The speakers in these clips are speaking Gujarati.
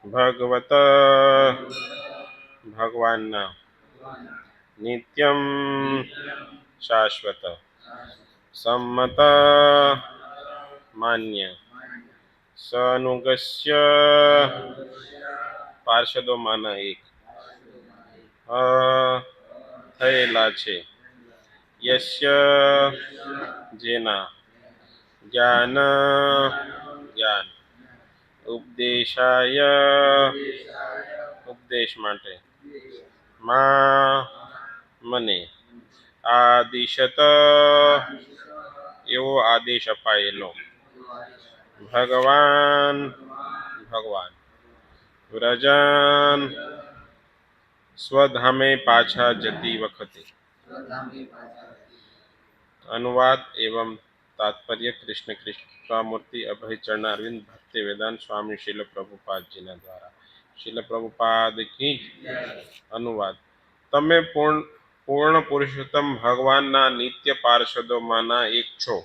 ભગવત ભગવાનના નિત્યમ શાશ્વત સંમત માન્ય સનુગસ્ય પાર્ષદોમાંના એક થયેલા છે. યસ્ય જેના જ્ઞાન જ્ઞાન ઉપદેશાય ઉપદેશ માટે માં મને આદિશત એવો આદેશ અપાયેલો ભગવાન ભગવાન વ્રજન સ્વધામે પાછા જતી વખતે. अनुवाद एवं तात्पर्य कृष्ण कृष्णामूर्ति अभय चरण अरविंद भक्ति वेदांत स्वामी शिल प्रभुपाद जी द्वारा. शिल प्रभुपाद की अनुवाद. તમે પૂર્ણ પુરુષોત્તમ ભગવાનના નિત્ય પાર્ષદોમાંના એક છો.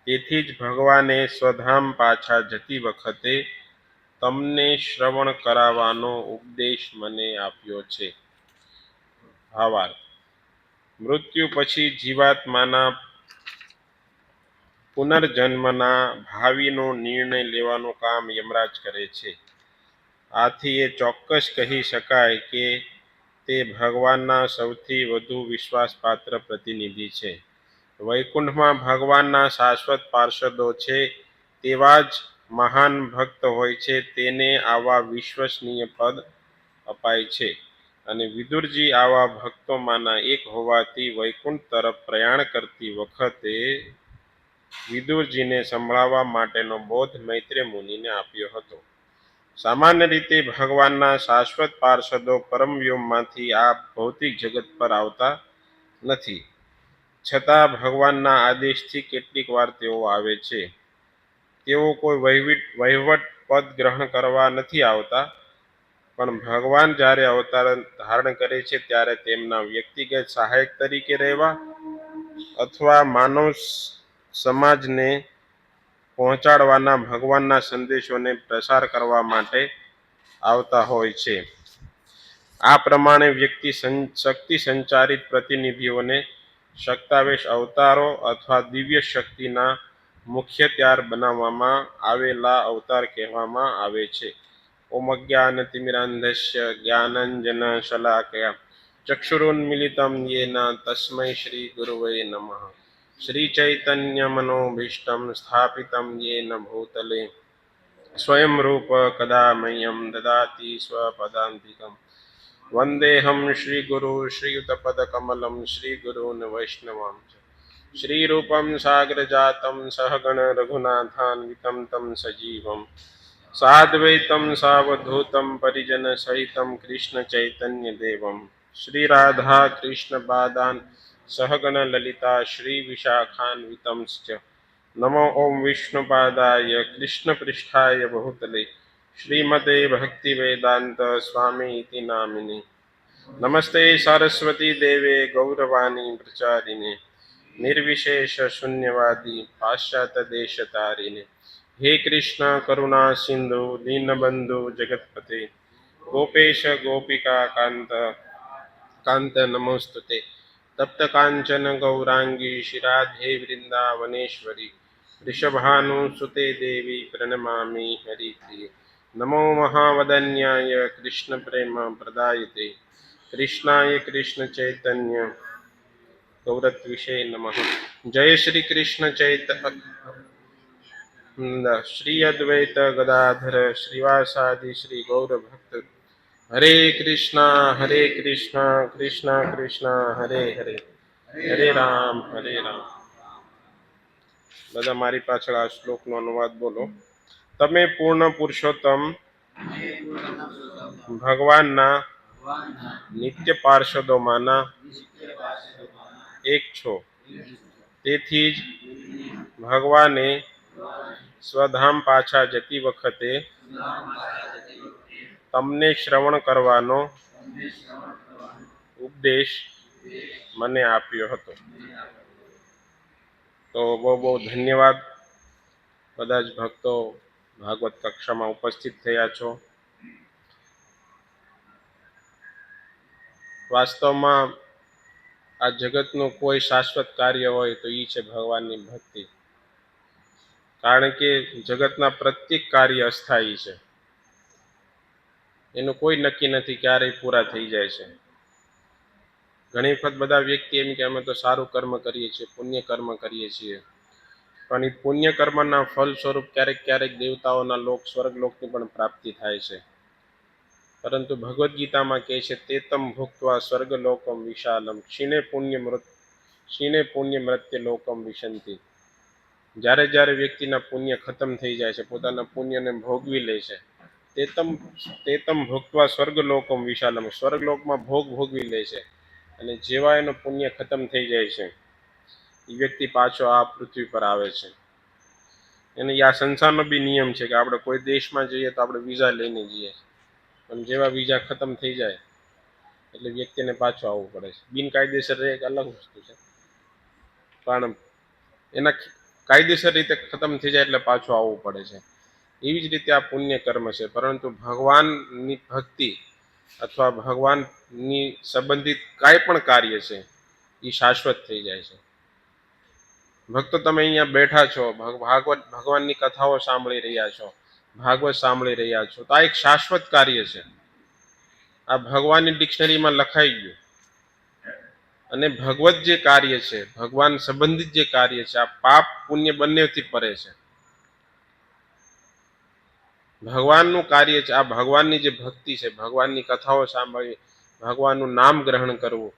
તેથી જ ભગવાને સ્વધામ પાછા જતી વખતે તમને શ્રવણ કરાવવાનો ઉપદેશ મને આપ્યો છે. ભાવાર્થ. મૃત્યુ પછી જીવાત્માના પુનર્જન્મના ભાવિનો નિર્ણય લેવાનું કામ યમરાજ કરે છે. આથી એ ચોક્કસ કહી શકાય કે તે ભગવાનના સૌથી વધુ વિશ્વાસપાત્ર પ્રતિનિધિ છે. વૈકુંઠમાં ભગવાનના શાશ્વત પાર્ષદો છે તેવા જ મહાન ભક્ત હોય છે તેને આવા વિશ્વસનીય પદ અપાય છે. અને વિદુરજી આવા ભક્તોમાંના એક હોવાથી વૈકુંઠ તરફ પ્રયાણ કરતી વખતે વિદુરજીને સંભળાવવા માટેનો બોધ મૈત્રેય મુનિને આપ્યો હતો. સામાન્ય રીતે ભગવાનના શાશ્વત પાર્ષદો પરમવ્યોમમાંથી આ ભૌતિક જગત પર આવતા નથી. છતાં ભગવાનના આદેશથી કેટલીક વાર તેઓ આવે છે. તેઓ કોઈ વહીવટ પદ ગ્રહણ કરવા નથી આવતા, પણ ભગવાન જ્યારે અવતાર ધારણ કરે છે ત્યારે તેમના વ્યક્તિગત સહાયક તરીકે રહેવા અથવા માનવ સમાજને પહોંચાડવાના ભગવાનના સંદેશોને પ્રસાર કરવા માટે આવતા હોય છે. આ પ્રમાણે વ્યક્તિ શક્તિ સંચારિત પ્રતિનિધિઓને શક્તાવેશ અવતારો અથવા દિવ્ય શક્તિના મુખ્યત્યાર બનાવવામાં આવેલા અવતાર કહેવામાં આવે છે. ઓમ અજ્ઞાનતિમિરાન્ધસ્ય જ્ઞાનાંજનશલાકયા ચક્ષુરુન્મિલિतं येन तस्मै श्री गुरुवे नमः. श्री चैतन्य मनोभीष्टं स्थापितं येन भूतले स्वयं रूप कदा मह्यं ददाति स्वपदान्तिकं. वन्देऽहं श्रीगुरु श्रीयुतपदकमलं श्रीगुरून् वैष्णवांश्च. श्रीरूपं साग्रजातं सहगण रघुनाथान्वितं तं सजीवं साद्वैतं सावधूतं परिजनसहितं कृष्णचैतन्यदेवं श्रीराधा कृष्णपादान् सहगण ललिता श्रीविशाखान्वितंश्च. नमो ओं विष्णुपादाय कृष्णपृष्ठाय भूतले श्रीमते भक्तिवेदांत स्वामी इति नामिने. नमस्ते सरस्वती देवे गौरवाणी प्रचारिणे निर्विशेष शून्यवादी पाश्चात्य देशतारिणे. हे कृष्ण करुणा सिंधु दीनबंधु जगतपते गोपेश गोपिका कांत कांत नमोस्तुते. तप्त कांचन गौरांगी शिराधे वृंदावनेश्वरी वृषभानुसुते देवी प्रणमामि हरिप्रिये. नमो महावदन्याय कृष्ण प्रेम प्रदायते कृष्णाय कृष्ण चैतन्य गौरत्विषे नमः. जय श्री कृष्ण चैतन्य श्री अद्वैत गदाधर श्रीवासादि श्री गौर भक्त. हरे कृष्णा कृष्णा कृष्णा हरे हरे हरे राम हरे राम. બધા મારી પાછળ આ શ્લોકનો અનુવાદ બોલો. તમે પૂર્ણ પુરુષોત્તમ ભગવાનના નિત્ય પાર્ષદોમાંના એક છો. તેથી જ ભગવાને સ્વધામ પાછા જતી વખતે તમને શ્રવણ કરવાનો ઉપદેશ મને આપ્યો હતો. તો બહુ બહુ ધન્યવાદ બધા જ ભક્તો ભાગવત કક્ષામાં ઉપસ્થિત થયા છો. વાસ્તવમાં આ જગતનું કોઈ શાશ્વત કાર્ય હોય તો એ છે ભગવાનની ભક્તિ. કારણ કે જગતના પ્રત્યેક કાર્ય અસ્થાયી છે, એનું કોઈ નક્કી નથી ક્યારેય પૂરા થઈ જાય છે. ઘણી વખત બધા વ્યક્તિ એમ કે અમે તો સારું કર્મ કરીએ છીએ, પુણ્ય કર્મ કરીએ છીએ, પણ એ પુણ્ય કર્મના ફળ સ્વરૂપ ક્યારેક ક્યારેક દેવતાઓના લોક સ્વર્ગ લોકની પણ પ્રાપ્તિ થાય છે. પરંતુ ભગવદ્ ગીતામાં કહે છે તેતમ ભુક્ત્વા સ્વર્ગલોકમ વિશાલમ ક્ષીણે પુણ્ય મૃત્યુ લોકમ વિશંતિ. જ્યારે જ્યારે વ્યક્તિના પુણ્ય ખતમ થઈ જાય છે, પોતાના પુણ્યને ભોગવી લે છે, તેતમ ભોગવા સ્વર્ગલોકમ વિશાલમ, સ્વર્ગલોકમાં ભોગ ભોગવી લે છે. અને જેવા એનો પુણ્ય ખતમ થઈ જાય છે એ વ્યક્તિ પાછો આ પૃથ્વી પર આવે છે. અને આ સંસારનો બી નિયમ છે કે આપણે કોઈ દેશમાં જઈએ તો આપણે વિઝા લઈને જઈએ, પણ જેવા વિઝા ખતમ થઈ જાય એટલે વ્યક્તિને પાછું આવવું પડે છે. બિનકાયદેસર રહે એક અલગ વસ્તુ છે, પણ એના કાયદેસર રીતે ખતમ થઈ જાય એટલે પાછું આવવું પડે છે. એવી જ રીતે આ પુણ્ય કર્મ છે. પરંતુ ભગવાનની ભક્તિ અથવા ભગવાનની સંબંધિત કાંઈ પણ કાર્ય છે એ શાશ્વત થઈ જાય છે. ભક્તો, તમે અહીંયા બેઠા છો, ભગવાનની કથાઓ સાંભળી રહ્યા છો, ભાગવત સાંભળી રહ્યા છો, તો આ એક શાશ્વત કાર્ય છે. આ ભગવાનની ડિક્શનરીમાં લખાઈ ગયું. અને ભગવત જે કાર્ય છે, ભગવાન સંબંધિત જે કાર્ય છે, આ પાપ પુણ્ય બંનેથી પરે છે. ભગવાનનું કાર્ય છે, આ ભગવાનની જે ભક્તિ છે, ભગવાનની કથાઓ સાંભળવી, ભગવાનનું નામ ગ્રહણ કરવું,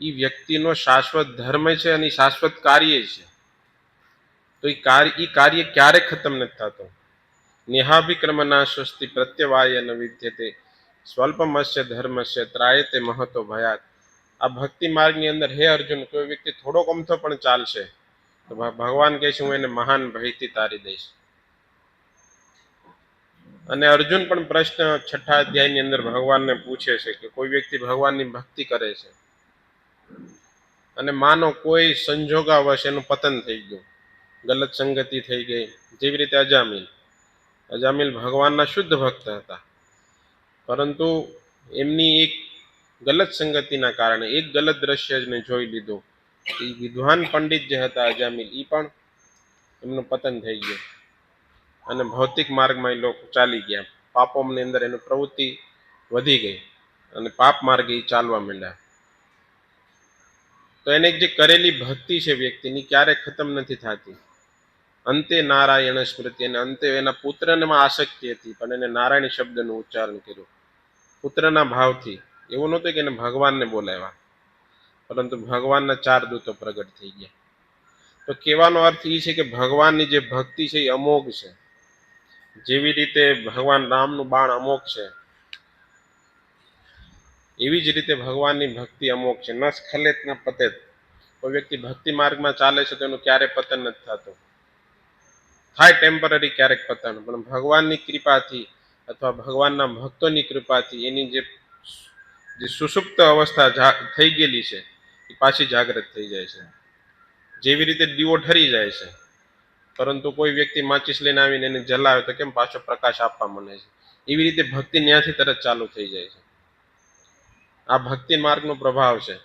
એ વ્યક્તિનો શાશ્વત ધર્મ છે અને શાશ્વત કાર્ય છે. તો એ કાર્ય ક્યારે ખતમ નથી થતો. નેહાભિક્રમના સ્વસ્તિ પ્રત્યવાય ન વિદ્યતે સ્વલ્પમસ્ય ધર્મસ્ય ત્રાયતે મહતો ભયાત. આ ભક્તિ માર્ગની અંદર હે અર્જુન, કોઈ વ્યક્તિ થોડોક અમથો પણ ચાલશે તો ભગવાન કહે છે હું એને મહાન ભયથી તારી દઈશ. અને અર્જુન પણ પ્રશ્ન 6ઠા અધ્યાયની અંદર ભગવાનને પૂછે છે કે કોઈ વ્યક્તિ ભગવાનની ભક્તિ કરે છે અને માનો કોઈ સંજોગાવશ એનું પતન થઈ ગયું, ગલત સંગતિ થઈ ગઈ, જેવી રીતે અજામિલ ભગવાનના શુદ્ધ ભક્ત હતા, પરંતુ એમની એક ગલત સંગતિના કારણે એક ગલત દ્રશ્યને જોઈ લીધું. એ વિદ્વાન પંડિત જે હતા અજામિલ, એ પણ એમનું પતન થઈ ગયું અને ભૌતિક માર્ગમાં એ લોકો ચાલી ગયા. પાપોની અંદર એની પ્રવૃત્તિ વધી ગઈ અને પાપ માર્ગે એ ચાલવા માંડ્યા. તો એને જે કરેલી ભક્તિ છે વ્યક્તિની ક્યારેય ખતમ નથી થતી. અંતે નારાયણ સ્મૃતિ, અને અંતે એના પુત્રમાં આસક્તિ હતી, પણ એને નારાયણ શબ્દનું ઉચ્ચારણ કર્યું પુત્રના ભાવથી. એવું નહોતું કે એને ભગવાનને બોલાવ્યા, પરંતુ ભગવાનના 4 દૂતો પ્રગટ થઈ ગયા. તો કહેવાનો અર્થ એ છે કે ભગવાનની જે ભક્તિ છે એ અમોઘ છે. જેવી રીતે ભગવાન રામનું બાણ અમોઘ છે, એવી જ રીતે ભગવાનની ભક્તિ અમોઘ છે. ન સ્ખલિત ન પતેત. કોઈ વ્યક્તિ ભક્તિ માર્ગમાં ચાલે છે તો એનું ક્યારે પતન નથી થતું. થાય ટેમ્પરરી ક્યારેક પતન, પણ ભગવાનની કૃપાથી અથવા ભગવાનના ભક્તોની કૃપાથી એની જે સુષુપ્ત અવસ્થા થઈ ગયેલી છે એ પાછી જાગૃત થઈ જાય છે. જેવી રીતે દીવો ઠરી જાય છે, પરંતુ કોઈ વ્યક્તિ માચીસ લઈને આવીને એને જલાવે તો કેમ પાછો પ્રકાશ આપવા માંડે છે, એવી રીતે ભક્તિ ત્યાંથી તરત ચાલુ થઈ જાય છે. આ ભક્તિ માર્ગનો પ્રભાવ છે.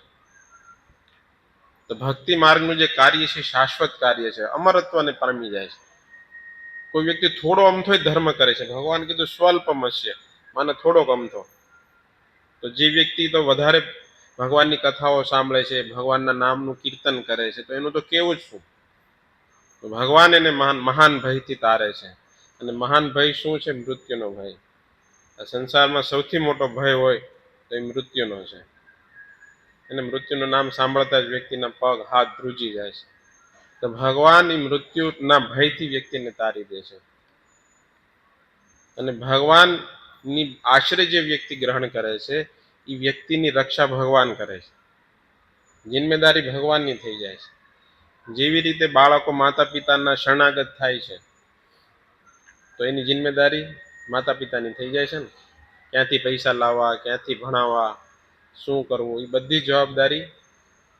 તો ભક્તિ માર્ગનું જે કાર્ય છે શાશ્વત કાર્ય છે, અમરત્વને પામી જાય છે. કોઈ વ્યક્તિ થોડો અમથો ધર્મ કરે છે, ભગવાન કીધું સ્વલ્પમસ્ય, માને થોડોક અમથો, તો જે વ્યક્તિ તો વધારે ભગવાનની કથાઓ સાંભળે છે, ભગવાનના નામનું કીર્તન કરે છે, તો એનું તો કેવું જ શું. તો ભગવાન એને મહાન ભયથી તારે છે. અને મહાન ભય શું છે? મૃત્યુનો ભય. આ સંસારમાં સૌથી મોટો ભય હોય તો એ મૃત્યુનો છે. અને મૃત્યુનું નામ સાંભળતા જ વ્યક્તિના પગ હાથ ધ્રુજી જાય છે. તો ભગવાન એ મૃત્યુના ભયથી વ્યક્તિને તારી દે છે. અને ભગવાનની આશ્રય જે વ્યક્તિ ગ્રહણ કરે છે એ વ્યક્તિની રક્ષા ભગવાન કરે છે. જિમ્મેદારી ભગવાનની થઈ જાય છે. જેવી રીતે બાળકો માતા પિતાના શરણાગત થાય છે તો એની જિમ્મેદારી માતા પિતાની થઈ જાય છે ને. ક્યાંથી પૈસા લાવવા, ક્યાંથી ભણાવવા, શું કરવું, એ બધી જવાબદારી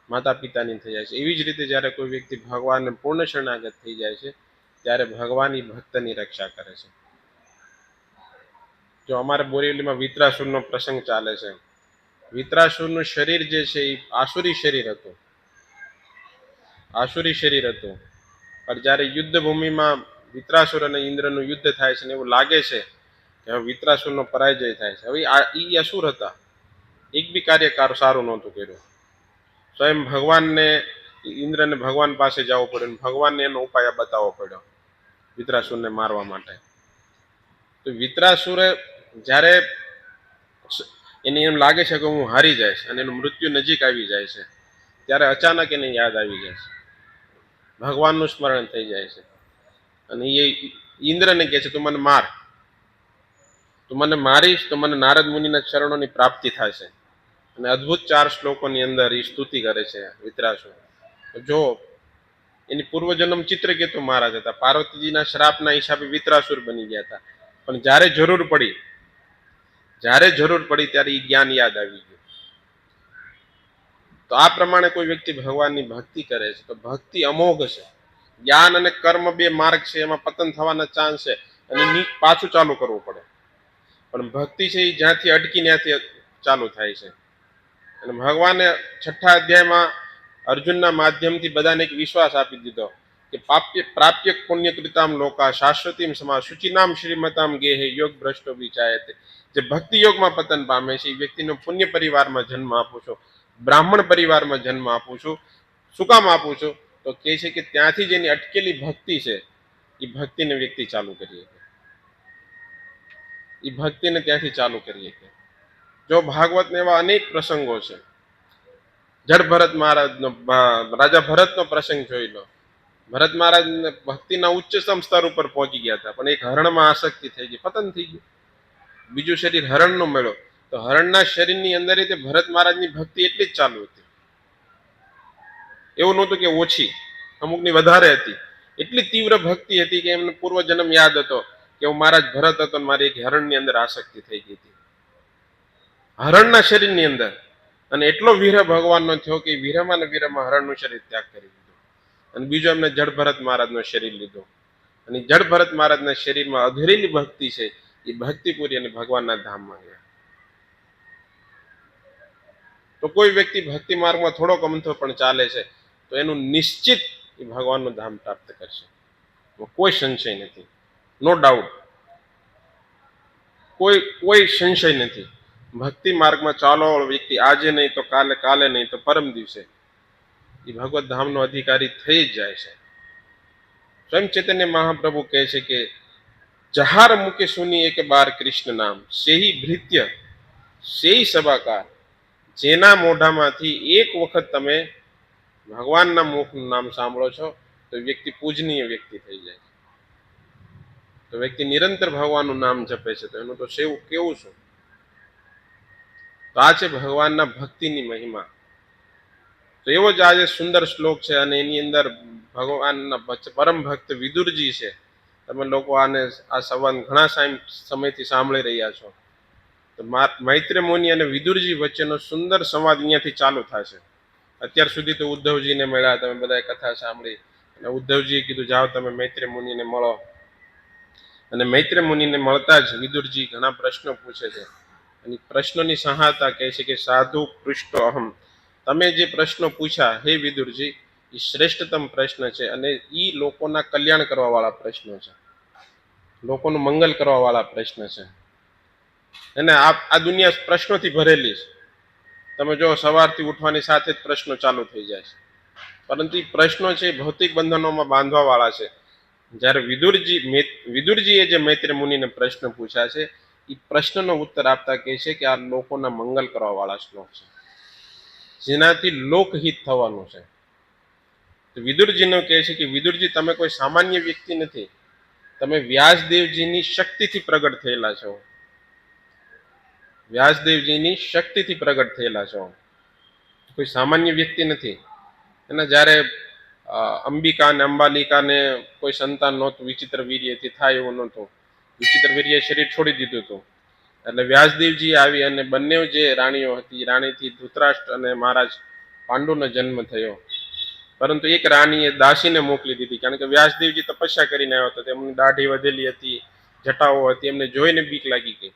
માતા પિતાની થઈ જાય છે. એવી જ રીતે જ્યારે કોઈ વ્યક્તિ ભગવાનને પૂર્ણ શરણાગત થઈ જાય છે ત્યારે ભગવાન એ ભક્તની રક્ષા કરે છે. જો અમારે બોરીવલીમાં વિત્રાસુરનો પ્રસંગ ચાલે છે. વિત્રાસુરનું શરીર જે છે એ આસુરી શરીર હતું, આસુરી શરીર હતું. પણ જ્યારે યુદ્ધ ભૂમિમાં વિત્રાસુર અને ઇન્દ્રનું યુદ્ધ થાય છે ને એવું લાગે છે કે હવે વિત્રાસુરનો પરાજય થાય છે. હવે ઈ અસુર હતા, એક બી કાર્ય સારું નહોતું કર્યું. સ્વયં ભગવાનને, ઇન્દ્રને ભગવાન પાસે જવું પડ્યું, ભગવાનને એનો ઉપાય બતાવવો પડ્યો વિત્રાસુરને મારવા માટે. તો વિત્રાસુરે જ્યારે એને એમ લાગે છે કે હું હારી જઈશ અને એનું મૃત્યુ નજીક આવી જાય છે, ત્યારે અચાનક એને યાદ આવી જાય છે, ભગવાનનું સ્મરણ થઈ જાય છે. અને એ ઇન્દ્રને કહે છે તું મને માર, તું મને મારીશ તો મને નારદ મુનિના ચરણોની પ્રાપ્તિ થશે. અને અદ્ભુત 4 શ્લોકોની અંદર એ સ્તુતિ કરે છે વિત્રાસુર. જો એની પૂર્વજન્મ ચિત્રકેતુ મહારાજ હતા, પાર્વતીજીના શ્રાપના હિસાબે વિત્રાસુર બની ગયા હતા. પણ જ્યારે જરૂર પડી ત્યારે એ જ્ઞાન યાદ આવી ગયું. તો આ પ્રમાણે કોઈ વ્યક્તિ ભગવાનની ભક્તિ કરે છે તો ભક્તિ અમોઘ છે. જ્ઞાન અને કર્મ બે માર્ગ છે, એમાં પતન થવાના ચાન્સ છે અને પાછું ચાલુ કરવું પડે. પણ ભક્તિ છે એ જ્યાંથી અટકી ત્યાંથી ચાલુ થાય છે. અને ભગવાને 6ઠ્ઠા અધ્યાયમાં અર્જુનના માધ્યમથી બધાને એક વિશ્વાસ આપી દીધો કે પ્રાપ્ય પુણ્યકૃતામ લોકા શાશ્વતીમ સમા શુચિનામ શ્રીમતામ ગેહે યોગ ભ્રષ્ટો વિચાયતે. જે ભક્તિ યોગમાં પતન પામે છે એ વ્યક્તિનો પુણ્ય પરિવારમાં જન્મ આપું છું, બ્રાહ્મણ પરિવારમાં જન્મ આપું છું. શું કામ આપું છું? તો કહે છે કે ત્યાંથી જેની અટકેલી ભક્તિ છે એ ભક્તિને વ્યક્તિ ચાલુ કરીએ, એ ભક્તિને ત્યાંથી ચાલુ કરીએ. જો ભાગવતને એવા અનેક પ્રસંગો છે. જડ ભરત મહારાજનો, રાજા ભરતનો પ્રસંગ જોઈ લો. ભરત મહારાજ ભક્તિના ઉચ્ચતમ સ્તર ઉપર પહોંચી ગયા હતા, પણ એક હરણમાં આસક્તિ થઈ ગઈ, પતન થઈ ગયું. બીજું શરીર હરણનો મળ્યો તો હરણના શરીરની અંદર તે ભરત મહારાજની ભક્તિ એટલી જ ચાલુ હતી. એવું નહોતું કે ઓછી, અમુકની વધારે હતી. એટલી તીવ્ર ભક્તિ હતી કે એમને પૂર્વજન્મ યાદ હતો કે હું મહારાજ ભરત હતો અને મારી એક હરણની અંદર આસક્તિ થઈ ગઈ હતી, હરણના શરીરની અંદર. અને એટલો વિરહ ભગવાનનો થયો કે વિરહમાં ને વિરહમાં હરણનું શરીર ત્યાગ કરી દીધું. અને બીજો એમને જડ ભરત મહારાજનું શરીર લીધું. અને જડ ભરત મહારાજના શરીરમાં અધૂરેલી ભક્તિ છે એ ભક્તિ પૂરી અને ભગવાનના ધામમાં ગયા. તો કોઈ વ્યક્તિ ભક્તિ માર્ગમાં થોડોક અમથો પણ ચાલે છે તો એનું નિશ્ચિત એ ભગવાનનું ધામ પ્રાપ્ત કરશે, કોઈ સંશય નથી, નો ડાઉટ, કોઈ સંશય નથી. ભક્તિ માર્ગમાં ચાલો વ્યક્તિ આજે નહીં તો કાલે, કાલે નહીં તો પરમ દિવસે એ ભગવત ધામનો અધિકારી થઈ જ જાય છે. સ્વયં ચૈતન્ય મહાપ્રભુ કહે છે કે જહાર મુકે સુની એક બાર કૃષ્ણ નામ, સેહી ભૃત્ય સેહી સભાકાર. જેના મોઢામાંથી એક વખત તમે ભગવાનના મુખનું નામ સાંભળો છો તો વ્યક્તિ પૂજનીય વ્યક્તિ થઈ જાય. તો વ્યક્તિ નિરંતર ભગવાનનું નામ જપે છે તો એનું તો કેવું શું. તો આ છે ભગવાનના ભક્તિની મહિમા. તો એવો જ આજે સુંદર શ્લોક છે અને એની અંદર ભગવાનના પરમ ભક્ત વિદુરજી છે. તમે લોકો આ સંવાદ ઘણા સમયથી સાંભળી રહ્યા છો. તો મૈત્રેય મુનિ અને વિદુરજી વચ્ચેનો સુંદર સંવાદ અહીંયાથી ચાલુ થશે. અત્યાર સુધી તો ઉદ્ધવજીને મળ્યા, તમે બધાએ કથા સાંભળી, અને ઉદ્ધવજીએ કીધું જાઓ તમે મૈત્રેય મુનિને મળો. અને મૈત્રેય મુનિને મળતા જ વિદુરજી ઘણા પ્રશ્નો પૂછે છે. અને પ્રશ્નોની સહાયતા કહે છે કે સાધુ પૃષ્ઠો અહમ. તમે જે પ્રશ્નો પૂછ્યા હે વિદુરજી એ શ્રેષ્ઠતમ પ્રશ્ન છે અને એ લોકોના કલ્યાણ કરવા વાળા પ્રશ્નો છે, લોકોનું મંગલ કરવા વાળા પ્રશ્ન છે. અને આ દુનિયા પ્રશ્નોથી ભરેલી છે. તમે જો સવારથી ઉઠવાની સાથે જ પ્રશ્નો ચાલુ થઈ જાય છે, પરંતુ એ પ્રશ્નો છે ભૌતિક બંધનોમાં બાંધવા વાળા છે. જ્યારે વિદુરજીએ જે મૈત્રેય મુનિને પ્રશ્ન પૂછ્યા છે એ પ્રશ્નનો ઉત્તર આપતા કહે છે કે આ લોકોના મંગલ કરવા વાળા શ્લોક છે, જેનાથી લોકહિત થવાનું છે. વિદુરજીનો કહે છે કે વિદુરજી તમે કોઈ સામાન્ય વ્યક્તિ નથી, તમે વ્યાસદેવજીની શક્તિથી પ્રગટ થયેલા છો, વ્યાસદેવજીની શક્તિથી પ્રગટ થયેલા છો, કોઈ સામાન્ય વ્યક્તિ નથી. અને જ્યારે અંબિકા અને અંબાલિકાને કોઈ સંતાન નહોતું, વિચિત્ર વીર્યથી થાય એવું નહોતું, વિચિત્ર વીર્ય શરીર છોડી દીધું હતું. એટલે વ્યાસદેવજી આવી અને બંને જે રાણીઓ હતી, રાણીથી ધૃતરાષ્ટ્ર અને મહારાજ પાંડુનો જન્મ થયો. પરંતુ એક રાણીએ દાસીને મોકલી દીધી, કારણ કે વ્યાસદેવજી તપસ્યા કરીને આવ્યો હતો, તેમની દાઢી વધેલી હતી, જટાઓ હતી, એમને જોઈને બીક લાગી ગઈ.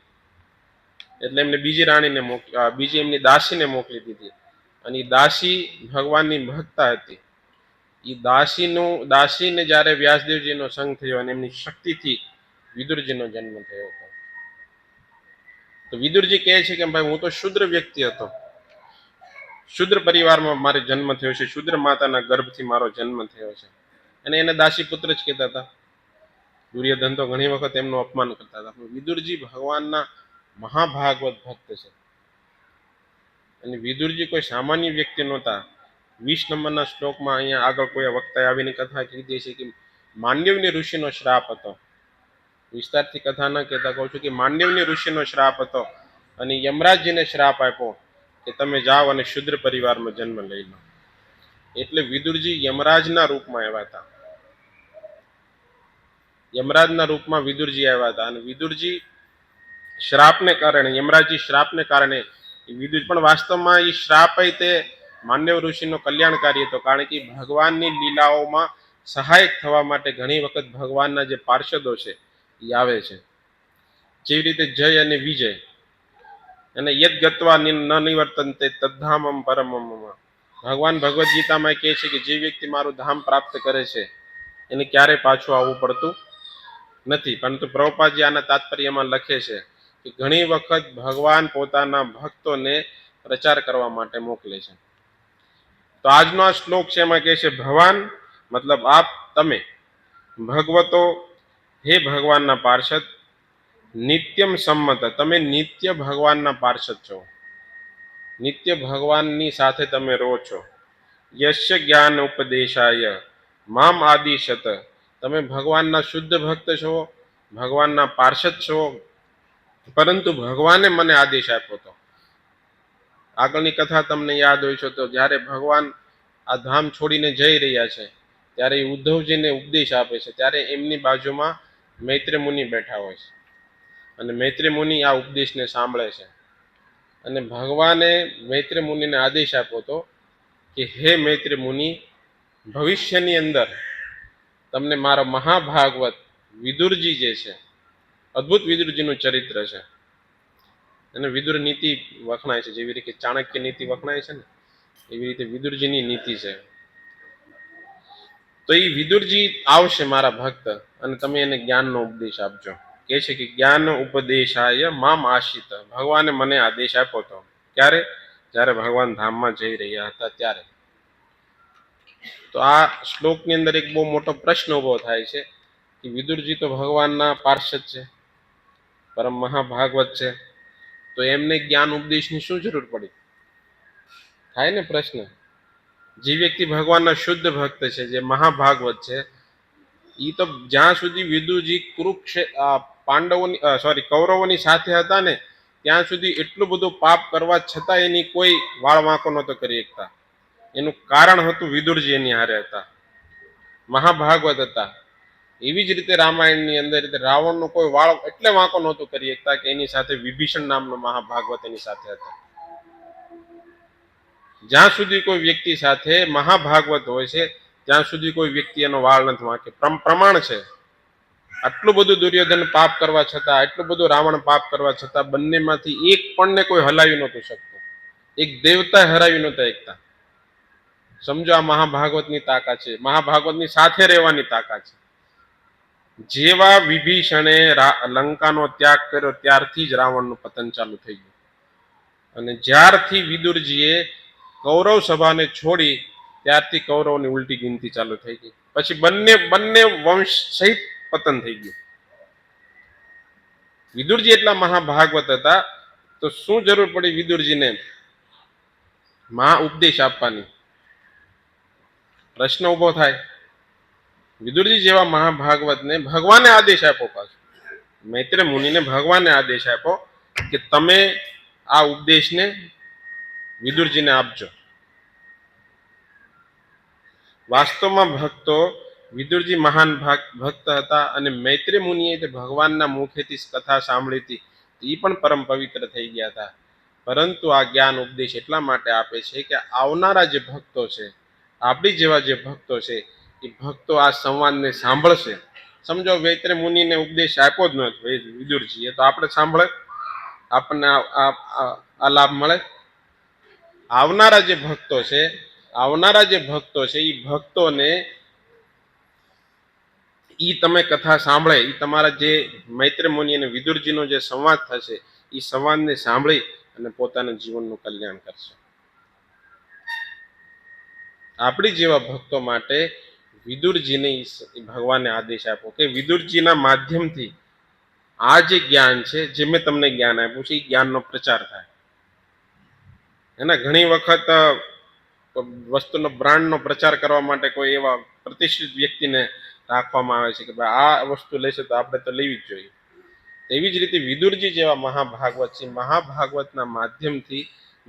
એટલે એમને બીજી રાણીને બીજી એમની દાસીને મોકલી દીધી. અને એ દાસી ભગવાનની ભક્તા હતી. એ દાસીને જ્યારે વ્યાસદેવજીનો સંગ થયો અને એમની શક્તિથી વિદુરજીનો જન્મ થયો હતો. તો વિદુરજી કહે છે કે ભાઈ હું તો શુદ્ર વ્યક્તિ હતો, શુદ્ર પરિવારમાં મારો જન્મ થયો છે, શુદ્ર માતાના ગર્ભથી મારો જન્મ થયો છે. અને એને દાસી પુત્ર જ કહેતા હતા. દુર્યોધન તો ઘણી વખત એમનું અપમાન કરતા હતા, પણ વિદુરજી ભગવાનના મહાભાગવત ભક્ત છે. અને વિદુરજી કોઈ સામાન્ય વ્યક્તિ નહોતા. 20 નંબરના શ્લોકમાં અહીંયા આગળ કોઈ વક્તાએ આવીને કથા કીધી છે કે માંડવ્ય ઋષિનો શ્રાપ હતો. વિસ્તારથી કથા ન કહેતા કહું છું કે માંડવ્ય ઋષિનો શ્રાપ હતો અને યમરાજજીને શ્રાપ આપ્યો કે તમે જાઓ અને શુદ્ર પરિવારમાં જન્મ લઈ લો. એટલે વિદુરજી યમરાજના રૂપમાં આવ્યા હતા. યમરાજના રૂપમાં વિદુરજી આવ્યા હતા. અને વિદુરજી શ્રાપને કારણે, યમરાજજી શ્રાપને કારણે વિદુર, પણ વાસ્તવમાં એ શ્રાપ તે માંડવ ઋષિનો કલ્યાણકારી હતો. કારણ કે ભગવાનની લીલાઓમાં સહાયક થવા માટે ઘણી વખત ભગવાનના જે પાર્ષદો છે એ આવે છે. જેવી રીતે જય અને વિજય, અને યદ ગત્વા ન નિવર્તન્તે તદ્ધામમ પરમમ. ભગવાન ભગવદ્ ગીતામાં કહે છે કે જે વ્યક્તિ મારું ધામ પ્રાપ્ત કરે છે એને ક્યારે પાછું આવવું પડતું નથી. પરંતુ પ્રભુપાદજી આના તાત્પર્યમાં લખે છે કે ઘણી વખત ભગવાન પોતાના ભક્તોને પ્રચાર કરવા માટે મોકલે છે. તો આજનો આ શ્લોક છે એમાં કહે છે ભગવાન મતલબ આપ, તમે ભગવતો, હે ભગવાનના પાર્ષદ, નિત્યમ સંમત, તમે નિત્ય ભગવાનના પાર્ષદ છો, નિત્ય ભગવાનની સાથે તમે રહો છો. યશ્ય જ્ઞાન ઉપદેશાય મામ આદિશત, તમે ભગવાનના શુદ્ધ ભક્ત છો, ભગવાનના પાર્ષદ છો, પરંતુ ભગવાને મને આદેશ આપ્યો હતો. આગળની કથા તમને યાદ હોય છે તો જ્યારે ભગવાન આ ધામ છોડીને જઈ રહ્યા છે ત્યારે ઉદ્ધવજીને ઉપદેશ આપે છે. ત્યારે એમની બાજુમાં મૈત્રી મુનિ બેઠા હોય છે અને મૈત્રી મુનિ આ ઉપદેશને સાંભળે છે. અને ભગવાને મૈત્રી મુનિને આદેશ આપ્યો હતો કે હે મૈત્રી મુનિ, ભવિષ્યની અંદર તમને મારો મહાભાગવત વિદુરજી જે છે, અદ્ભુત વિદુરજીનું ચરિત્ર છે. અને વિદુર નીતિ વખણાય છે, જેવી રીતે ચાણક્ય નીતિ વખણાય છે ને એવી રીતે વિદુરજીની નીતિ છે. તો એ વિદુરજી આવશે મારા ભક્ત અને તમે એને જ્ઞાનનો ઉપદેશ આપજો. કે છે કે જ્ઞાન ઉપદેશાય મામ આશિત, ભગવાને મને આદેશ આપ્યો હતો. ક્યારે? જ્યારે ભગવાન ધામમાં જઈ રહ્યા હતા ત્યારે. તો આ શ્લોકની અંદર એક બહુ મોટો પ્રશ્ન ઉભો થાય છે કે વિદુરજી તો ભગવાનના પાર્ષદ છે, પરમ મહાભાગવત છે, તો એમને જ્ઞાન ઉપદેશની શું જરૂર પડી? થાય ને પ્રશ્ન. જે વ્યક્તિ ભગવાનના શુદ્ધ ભક્ત છે, જે મહાભાગવત છે, એ તો જ્યાં સુધી વિદુરજી કૌરવોની સાથે હતા ને ત્યાં સુધી એટલું બધું પાપ કરવા છતાં એની કોઈ વાળ વાંકો નહોતો કરી શકતા. એનું કારણ હતું વિદુરજી એની હારે હતા, મહાભાગવત હતા. એવી જ રીતે રામાયણની અંદર રાવણનો કોઈ વાળ એટલે વાંકો નહોતો કરી શકતા કે એની સાથે વિભીષણ નામનો મહાભાગવત એની સાથે હતા. જ્યાં સુધી કોઈ વ્યક્તિ સાથે મહાભાગવત હોય છે ત્યાં સુધી કોઈ વ્યક્તિ એનો વાળ નથી વાંકે. પ્રમાણ છે. આટલું બધું દુર્યોધન પાપ કરવા છતાં, એટલું બધું રાવણ પાપ કરવા છતાં બંનેમાંથી એક પણને કોઈ હલાવી નહોતું શકતું. એક દેવતા હરાવી નહોતા એકતા. સમજો આ મહાભાગવતની તાકાત છે, મહાભાગવતની સાથે રહેવાની તાકાત છે. જેવા વિભીષણે લંકાનો ત્યાગ કર્યો ત્યારથી જ રાવણનું પતન ચાલુ થઈ ગયું. અને જ્યારથી વિદુરજીએ કૌરવ સભાને છોડી ત્યારથી કૌરવની ઉલટી ગિનતી ચાલુ થઈ ગઈ. પછી બંને વંશ સહિત પતન થઈ ગયું. વિદુરજી એટલા મહાભાગવત હતા તો શું જરૂર પડી વિદુરજીને મહા ઉપદેશ આપવાની? પ્રશ્ન ઉભો થાય. વિદુરજી જેવા મહાભાગવતને ભગવાને આદેશ આપ્યો, પાછો મૈત્રી મુનિને ભગવાને આદેશ આપ્યો કે તમે આ ઉપદેશને વિદુરજીને આપજો. વાસ્તવમાં ભક્તો વિદુરજી મહાન ભક્ત હતા અને મૈત્રી મુનિએ તે ભગવાનના મુખેથી કથા સાંભળી હતી, એ પણ પરમ પવિત્ર થઈ ગયા હતા. પરંતુ આ જ્ઞાન ઉપદેશ એટલા માટે આપે છે કે આવનારા જે ભક્તો છે, આપણી જેવા જે ભક્તો છે, એ ભક્તો આ સંવાદને સાંભળશે. સમજો મૈત્રી મુનિને ઉપદેશ આપ્યો જ નથી વિદુરજીએ, તો આપણે સાંભળે? આપણને આ લાભ મળે. આવનારા જે ભક્તો છે એ ભક્તોને ઈ તમે કથા સાંભળે, ઈ તમારા જે મૈત્રી મુનિ અને વિદુરજીનો જે સંવાદ થશે એ સંવાદને સાંભળી અને પોતાના જીવનનું કલ્યાણ કરશે. આપણી જેવા ભક્તો માટે વિદુરજીને ભગવાને આદેશ આપ્યો કે વિદુરજીના માધ્યમથી આ જે જ્ઞાન છે, જે મેં તમને જ્ઞાન આપ્યું છે, એ જ્ઞાનનો પ્રચાર થાય. એના ઘણી વખત વસ્તુનો બ્રાન્ડનો પ્રચાર કરવા માટે કોઈ એવા પ્રતિષ્ઠિત વ્યક્તિને રાખવામાં આવે છે કે ભાઈ આ વસ્તુ લેશે તો આપણે તો લેવી જ જોઈએ. એવી જ રીતે વિદુરજી જેવા મહાભાગવત છે, મહાભાગવતના માધ્યમથી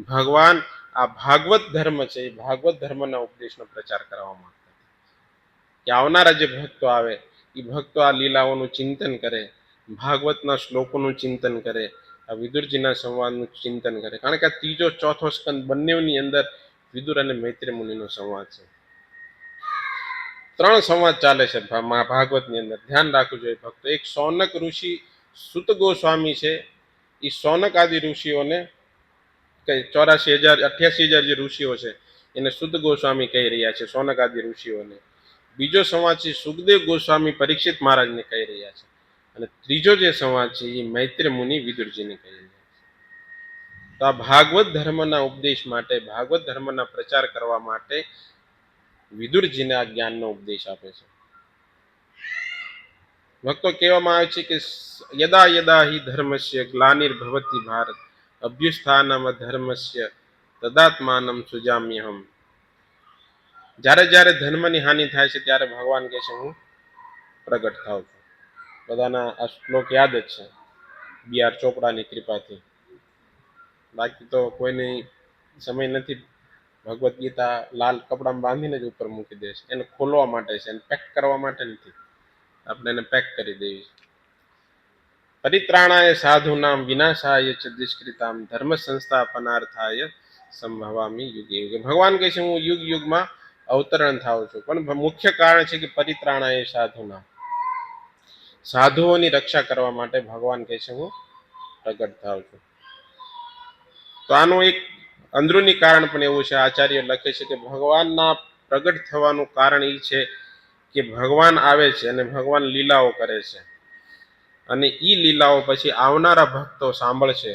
ભગવાન આ ભાગવત ધર્મ છે એ ભાગવત ધર્મના ઉપદેશનો પ્રચાર કરવામાં આવે કે આવનારા જે ભક્તો આવે એ ભક્તો આ લીલાઓનું ચિંતન કરે, ભાગવતના શ્લોકોનું ચિંતન કરે, આ વિદુરજીના સંવાદનું ચિંતન કરે. કારણ કે આ ત્રીજો ચોથો સ્કંદ બંનેની અંદર વિદુર અને મૈત્રી મુનિનો સંવાદ છે. 3 સંવાદ ચાલે છે ભાગવતની અંદર. ધ્યાન રાખવું જોઈએ ભક્તો. એક સૌનક ઋષિ સુત ગોસ્વામી છે, એ સૌનક આદિ ઋષિઓને 88,000 જે ઋષિઓ છે એને સુત ગોસ્વામી કહી રહ્યા છે, સૌનક આદિ ઋષિઓને. બીજો સંવાદ છે સુખદેવ ગોસ્વામી પરીક્ષિત મહારાજને કહી રહ્યા છે, અને ત્રીજો જે સંવાદ છે એ મૈત્રી મુનિ વિદુરજીને કહી રહ્યા છે. તો આ ભાગવત ધર્મના ઉપદેશ માટે, ભાગવત ધર્મના પ્રચાર કરવા માટે વિદુરજીને આ જ્ઞાનનો ઉપદેશ આપે છે. ભક્તો, કહેવામાં આવે છે કે યદા યદા હિ ધર્મસ્ય ગ્લાનિર્ભવતિ ભારત અભ્યુત્થાનમ ધર્મસ્ય તદાત્માનમ સુજામ્યહમ. જ્યારે જ્યારે ધર્મની હાનિ થાય છે ત્યારે ભગવાન કહે છે હું પ્રગટ થાઉં છું. બધાના આ શ્લોક યાદ જ છે BR ચોપડાની કૃપાથી. બાકી તો કોઈને સમય નથી. ભગવદ્ ગીતા લાલ કપડામાં બાંધીને જ ઉપર મૂકી દે છે. એને ખોલવા માટે છે, એને પેક કરવા માટે નથી. આપણે એને પેક કરી દેવી. પરિત્રાણાય સાધુનામ વિનાશાય ચ દુષ્કૃતામ ધર્મ સંસ્થાપનાર્થાય સંભવામી યુગે યુગે. ભગવાન કહે છે હું યુગ યુગમાં અવતરણ થાઉં છું, પણ મુખ્ય કારણ છે કે પરિત્રાણાય સાધુનામ, સાધુઓની રક્ષા કરવા માટે ભગવાન કહે છે હું પ્રગટ થાઉં છું. તો આનું એક અંદરૂની કારણ પણ એવું છે, આચાર્ય લખે છે કે ભગવાનના પ્રગટ થવાનું કારણ એ છે કે ભગવાન આવે છે અને ભગવાન લીલાઓ કરે છે, અને એ લીલાઓ પછી આવનારા ભક્તો સાંભળશે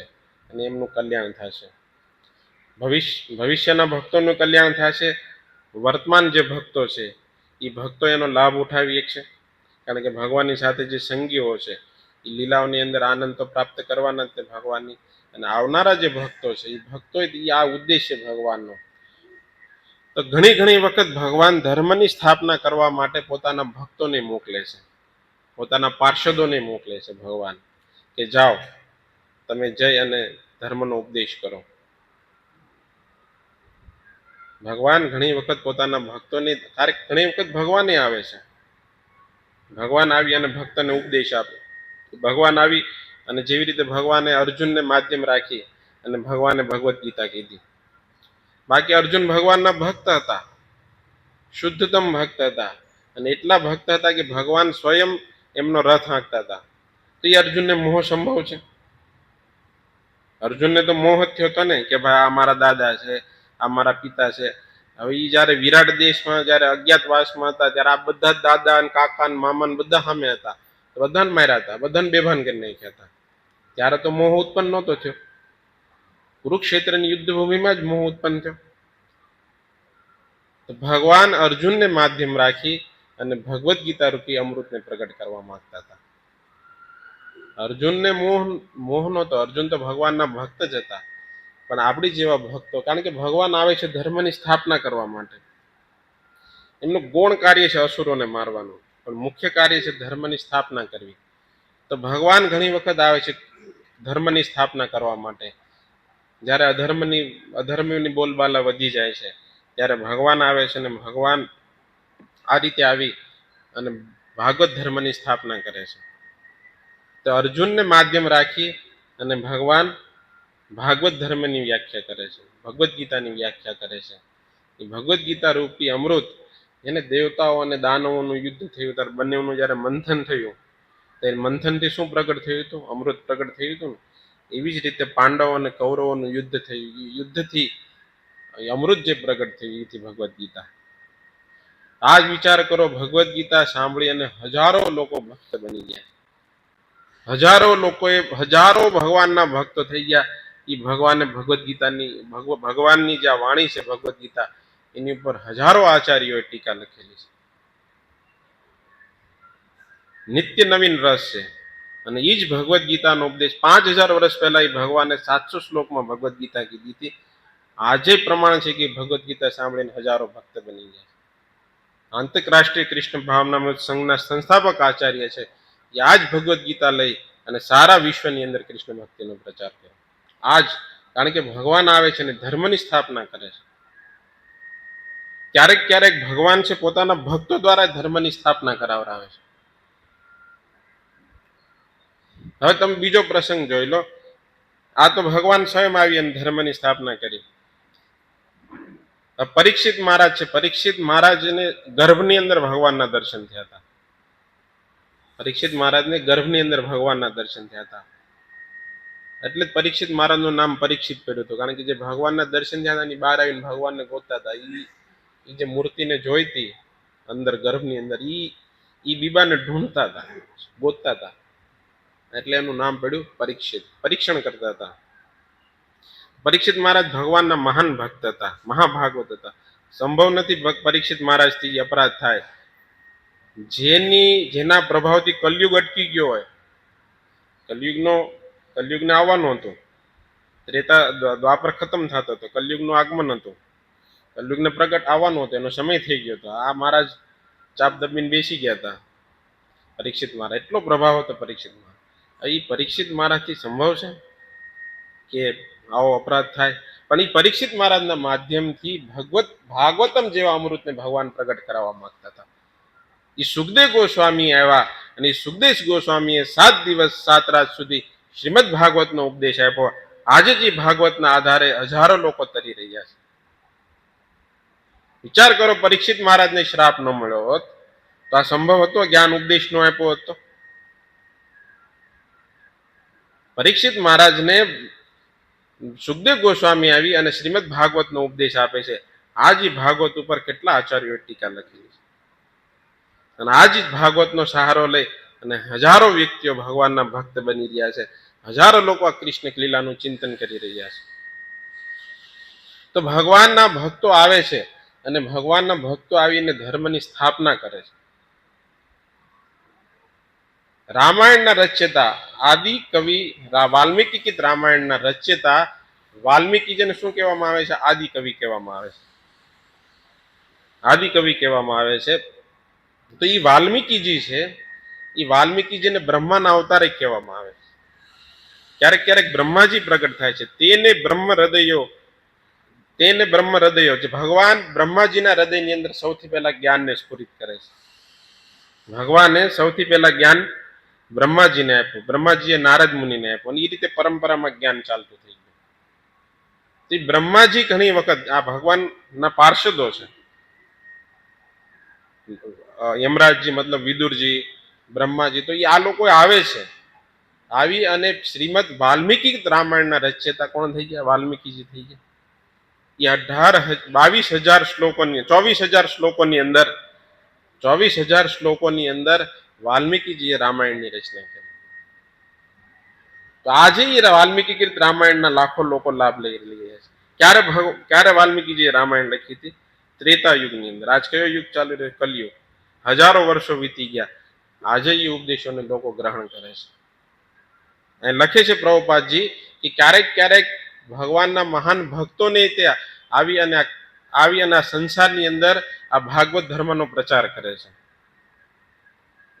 અને એમનું કલ્યાણ થશે. ભવિષ્યના ભક્તોનું કલ્યાણ થશે. વર્તમાન જે ભક્તો છે એ ભક્તો એનો લાભ ઉઠાવી શકશે, કારણ કે ભગવાનની સાથે જે સંગીઓ છે એ લીલાઓની અંદર આનંદ તો પ્રાપ્ત કરવાના જ તે ભગવાનની. અને આવનારા જે ભક્તો છે એ ભક્તો આ ઉદ્દેશ છે ભગવાનનો. તો ઘણી વખત ભગવાન ધર્મની સ્થાપના કરવા માટે પોતાના ભક્તોને મોકલે છે, પોતાના પાર્ષદોને મોકલે છે ભગવાન, કે જાઓ તમે જઈ અને ધર્મનો ઉપદેશ કરો. ભગવાન ઘણી વખત પોતાના ભક્તોને, ઘણી વખત ભગવાને આવે છે, ભગવાન આવી અને ભક્તને ઉપદેશ આપે. ભગવાન આવી અને જેવી રીતે ભગવાને અર્જુનને માધ્યમ રાખી અને ભગવાને ભગવદ્ ગીતા કીધી. બાકી અર્જુન ભગવાનના ભક્ત હતા, શુદ્ધતમ ભક્ત હતા, અને એટલા ભક્ત હતા કે ભગવાન સ્વયં એમનો રથ હાંકતા હતા. તો એ અર્જુનને મોહ સંભવ છે. અર્જુનને તો મોહ જ થયો હતો ને કે ભાઈ આ મારા દાદા છે, આ મારા પિતા છે. હવે એ જયારે વિરાટ દેશમાં જયારે અજ્ઞાતવાસમાં હતા ત્યારે આ બધા દાદા અને કાકા અને મામા બધા સામે હતા, બધાને માર્યા હતા, બધાને બેભાન કરી નાખ્યા હતા. ત્યારે તો મોહ ઉત્પન્ન નહોતો થયો. કુરુક્ષેત્રની યુદ્ધ ભૂમિમાં જ મોહ ઉત્પન્ન થયો. તો ભગવાન અર્જુનને માધ્યમ રાખી અને ભગવદ્ ગીતા રૂપી અમૃતને પ્રગટ કરવા માંગતા હતા. અર્જુનને મોહ નહોતો, અર્જુન તો ભગવાનના ભક્ત જ હતા. પણ આપણી જેવા ભક્તો, કારણ કે ભગવાન આવે છે ધર્મની સ્થાપના કરવા માટે. એમનું ગૌણ કાર્ય છે અસુરોને મારવાનું, પણ મુખ્ય કાર્ય છે ધર્મની સ્થાપના કરવી. તો ભગવાન ઘણી વખત આવે છે ધર્મની સ્થાપના કરવા માટે. જ્યારે અધર્મની બોલબાલા વધી જાય છે ત્યારે ભગવાન આવે છે, અને ભગવાન આ રીતે આવી અને ભાગવત ધર્મની સ્થાપના કરે છે. તો અર્જુનને માધ્યમ રાખી અને ભગવાન ભાગવત ધર્મની વ્યાખ્યા કરે છે, ભગવદ્ ગીતાની વ્યાખ્યા કરે છે. એ ભગવદ્ ગીતા રૂપી અમૃત, એને દેવતાઓ અને દાનવોનું યુદ્ધ થયું ત્યારે બંનેનું જ્યારે મંથન થયું, ત્યારે મંથનથી શું પ્રગટ થયું હતું? અમૃત પ્રગટ થયું હતું ને. એવી જ રીતે પાંડવો અને કૌરવોનું યુદ્ધ થયું, યુદ્ધથી અમૃત જે પ્રગટ થયું એથી ભગવદ્ ગીતા. આ જ વિચાર કરો, ભગવદ્ ગીતા સાંભળી અને હજારો લોકો ભક્ત બની ગયા. હજારો લોકોએ, હજારો ભગવાનના ભક્ત થઈ ગયા. એ ભગવાને ભગવદ્ ગીતાની, ભગવાનની જે વાણી છે ભગવદ્ ગીતા, એની ઉપર હજારો આચાર્યોએ ટીકા લખેલી છે. નિત્ય નવીન રસ છે. અને એ જ ભગવદ્ ગીતાનો ઉપદેશ 5000 વર્ષ પહેલા એ ભગવાને 700 શ્લોકમાં ભગવદ્ ગીતા કીધી હતી. આજે પ્રમાણ છે કે ભગવદ્ ગીતા સાંભળીને હજારો ભક્ત બની ગયા. આંતરરાષ્ટ્રીય કૃષ્ણ ભાવનામૃત સંઘના સંસ્થાપક આચાર્ય છે એ આ જ ભગવદ્ ગીતા લઈ અને સારા વિશ્વની અંદર કૃષ્ણ ભક્તિનો પ્રચાર કર્યો. આજ, કારણ કે ભગવાન આવે છે અને ધર્મની સ્થાપના કરે છે. ક્યારેક ક્યારેક ભગવાન છે પોતાના ભક્તો દ્વારા ધર્મની સ્થાપના કરાવરાવે છે. હવે તમે બીજો પ્રસંગ જોઈ લો. આ તો ભગવાન સ્વયં આવી અને ધર્મની સ્થાપના કરી. પરીક્ષિત મહારાજ છે, પરીક્ષિત મહારાજને ગર્ભની અંદર ભગવાનના દર્શન થયા હતા. પરીક્ષિત મહારાજને ગર્ભની અંદર ભગવાનના દર્શન થયા હતા. એટલે જ પરીક્ષિત મહારાજનું નામ પરીક્ષિત પડ્યું હતું, કારણ કે જે ભગવાનના દર્શન થયા હતા એની બહાર આવીને ભગવાનને ગોતતા હતા. એ જે મૂર્તિને જોઈતી અંદર ગર્ભની અંદર, એ બીબાને ઢૂંઢતા હતા, ગોતતા હતા. એટલે એનું નામ પડ્યું પરીક્ષિત. પરીક્ષણ કરતા હતા. પરીક્ષિત મહારાજ ભગવાનના મહાન ભક્ત હતા, મહાભાગવત હતા. સંભવ નથી પરીક્ષિત મહારાજથી અપરાધ થાય. જેના પ્રભાવથી કલયુગ અટકી ગયો હોય, કલયુગને આવવાનું હતું, ત્રેતા દ્વાપર ખતમ થતો હતો, કલયુગનું આગમન હતું, કલયુગને પ્રગટ આવવાનું હતો, એનો સમય થઈ ગયો હતો. આ મહારાજ ચાપ દબીને બેસી ગયા હતા. પરીક્ષિત મહારાજ, એટલો પ્રભાવ હતો પરીક્ષિત મહારાજ. એ પરીક્ષિત મહારાજથી સંભવ છે કે આવો અપરાધ થાય? પણ એ પરીક્ષિત મહારાજના માધ્યમથી ભાગવતમ જેવા અમૃતને ભગવાન પ્રગટ કરાવવા માંગતા હતા. એ સુખદેવ ગોસ્વામી આવ્યા અને એ સુખદેવ ગોસ્વામીએ 7 દિવસ 7 રાત સુધી શ્રીમદ ભાગવતનો ઉપદેશ આપ્યો. આજે જે ભાગવતના આધારે હજારો લોકો તરી રહ્યા છે. વિચાર કરો, પરીક્ષિત મહારાજને શ્રાપ ન મળ્યો હોત તો આ સંભવ હતો? જ્ઞાન ઉપદેશ નો આપ્યો હતો? પરીક્ષિત મહારાજને સુખદેવ ગોસ્વામી આવી અને શ્રીમદ ભાગવતનો ઉપદેશ આપે છે. આ જ ભાગવત ઉપર કેટલા આચાર્યોએ ટીકા લખી છે. અને આ જ ભાગવતનો સહારો લઈ અને હજારો વ્યક્તિઓ ભગવાનના ભક્ત બની રહ્યા છે. હજારો લોકો આ કૃષ્ણ લીલાનું ચિંતન કરી રહ્યા છે. તો ભગવાનના ભક્તો આવે છે અને ભગવાનના ભક્તો આવીને ધર્મની સ્થાપના કરે છે. રામાયણના રચયિતા આદિ કવિ વાલ્મીકિ રામાયણના રચયિતા વાલ્મીકિજીને શું કહેવામાં આવે છે? આદિ કવિ કહેવામાં આવે છે. આદિ કવિ કહેવામાં આવે છે. તો એ વાલ્મીકિજી છે, એ વાલ્મીકિજીને બ્રહ્માના અવતારે કહેવામાં આવે છે. ક્યારેક ક્યારેક બ્રહ્માજી પ્રગટ થાય છે. તેને બ્રહ્મ હૃદયો, જે ભગવાન બ્રહ્માજીના હૃદયની અંદર સૌથી પહેલા જ્ઞાનને સ્ફુરિત કરે છે. ભગવાને સૌથી પહેલા જ્ઞાન બ્રહ્માજીને આપ્યું, બ્રહ્માજીએ નારદ મુનિને આપ્યું, અને એ રીતે પરંપરામાં જ્ઞાન ચાલતું થઈ ગયું. બ્રહ્માજી ઘણી વખત આ ભગવાનના પાર્ષદો છે. યમરાજજી મતલબ વિદુરજી, બ્રહ્માજી, તો એ આ લોકો આવે છે. આવી અને શ્રીમદ વાલ્મીકિ રામાયણના રચયિતા કોણ થઈ ગયા? વાલ્મીકિજી થઈ ગયા. એ 22,000 શ્લોકોની 24,000 શ્લોકોની અંદર 24,000 શ્લોકોની અંદર વાલ્મીકિજીએ રામાયણની રચના કરી. તો આજે એ વાલ્મીકિ રામાયણના લાખો લોકો લાભ લઈ રહ્યા છે. ક્યારે વાલ્મીકિજીએ રામાયણ લખી હતી? ત્રેતા યુગની અંદર. આજ કયો યુગ ચાલી રહ્યો? કલયુગ. હજારો વર્ષો વીતી ગયા. આજે એ ઉપદેશોને લોકો ગ્રહણ કરે છે. અને લખે છે પ્રભુપાદજી કે ક્યારેક ક્યારેક ભગવાનના મહાન ભક્તોને ત્યાં આવી અને આ સંસારની અંદર આ ભાગવત ધર્મનો પ્રચાર કરે છે.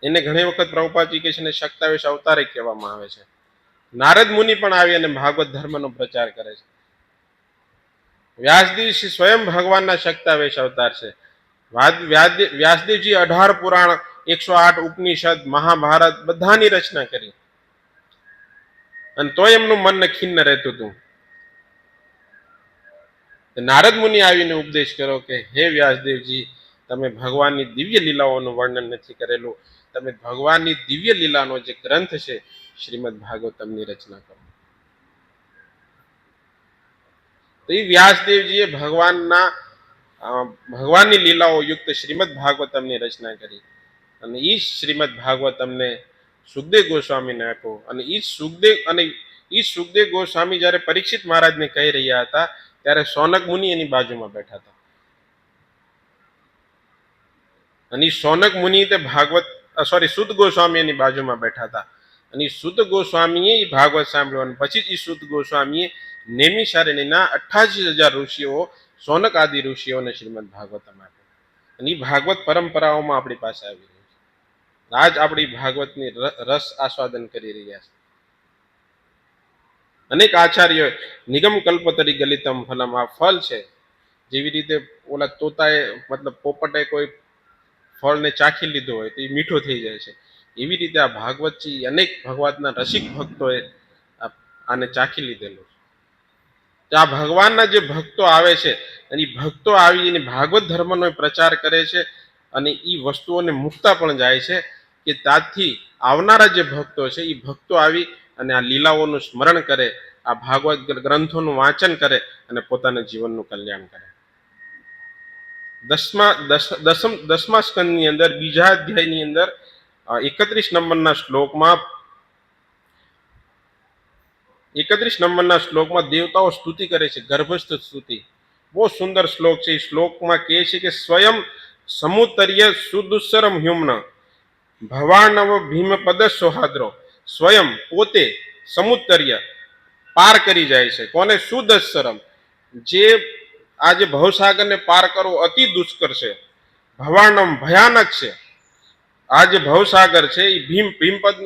એને ઘણી વખત પ્રભુપાદજી કહે છે ને શક્તાવેશ અવતારે કહેવામાં આવે છે. નારદ મુનિ પણ આવી અને ભાગવત ધર્મનો પ્રચાર કરે છે. વ્યાસદેવજી સ્વયં ભગવાનના શક્તાવેશ અવતાર છે. વ્યાસદેવજી 18 પુરાણ, 108 ઉપનિષદ, મહાભારત બધાની રચના કરી, અને તોય એમનું મન ખિન્ન રહેતું હતું. નારદ મુનિ આવીને ઉપદેશ કર્યો કે હે વ્યાસદેવજી, તમે ભગવાનની દિવ્ય લીલાઓનું વર્ણન નથી કરેલું, તમે ભગવાનની દિવ્ય લીલાનો જે ગ્રંથ છે શ્રીમદ ભાગવતમની રચના કરો. તો એ વ્યાસદેવજીએ ભગવાનની લીલાઓ યુક્ત શ્રીમદ ભાગવતમની રચના કરી અને એ શ્રીમદ ભાગવતમને સુખદેવ ગોસ્વામીને આપ્યો અને એ સુખદેવ ગોસ્વામી જ્યારે પરીક્ષિત મહારાજને કહી રહ્યા હતા ત્યારે સોનક મુનિ એની બાજુમાં બેઠા હતા અને સોનક મુનિ તે સુત ગોસ્વામી એની બાજુમાં બેઠા હતા અને સુત ગોસ્વામીએ એ ભાગવત સાંભળ્યું અને પછી જ સુત ગોસ્વામીએ નૈમિષારણ્યના 88,000 ઋષિઓ સોનક આદિ ઋષિઓને શ્રીમદ ભાગવતમ આપ્યું અને એ ભાગવત પરંપરાઓમાં આપણી પાસે આવી રહી છે આજ આપણી ભાગવતની રસ આસ્વાદન કરી રહ્યા છે અનેક આચાર્યો નિગમ કલ્પતરી ગલિતમ ફલમ આ ફળ છે જેવી રીતે ઓલા તોતાએ મતલબ પોપટે કોઈ ફળને ચાખી લીધો હોય તો એ મીઠો થઈ જાય છે એવી રીતે આ ભાગવત છે અનેક ભગવાનના રસિક ભક્તોએ આને ચાખી લીધેલું છે આ ભગવાનના જે ભક્તો આવે છે અને એ ભક્તો આવીને ભાગવત ધર્મનો પ્રચાર કરે છે અને એ વસ્તુઓને મૂકતા પણ જાય છે કે ત્યાંથી આવનારા જે ભક્તો છે એ ભક્તો આવી અને આ લીલાઓનું સ્મરણ કરે આ ભાગવત ગ્રંથોનું વાંચન કરે અને પોતાના જીવનનું કલ્યાણ કરે દસમા સ્કંદની અંદર બીજા અધ્યાયની અંદર 31 નંબરના શ્લોકમાં દેવતાઓ સ્તુતિ કરે છે ગર્ભસ્થ સ્તુતિ બહુ સુંદર શ્લોક છે એ શ્લોકમાં કહે છે કે સ્વયં સમુતર્ય સુદુસ્સરમ હ્યુમ્ન ભવાનવ ભીમપદ સોહાદ્રો સ્વયં પોતે સમુતર્ય પાર કરી જાય છે કોને સુદસ્સરમ જે આજે ભવસાગરને પાર કરવો અતિ દુષ્કર છે ભવાનમ ભયાનક છે આ જે ભવસાગર છે એ ભીમપદ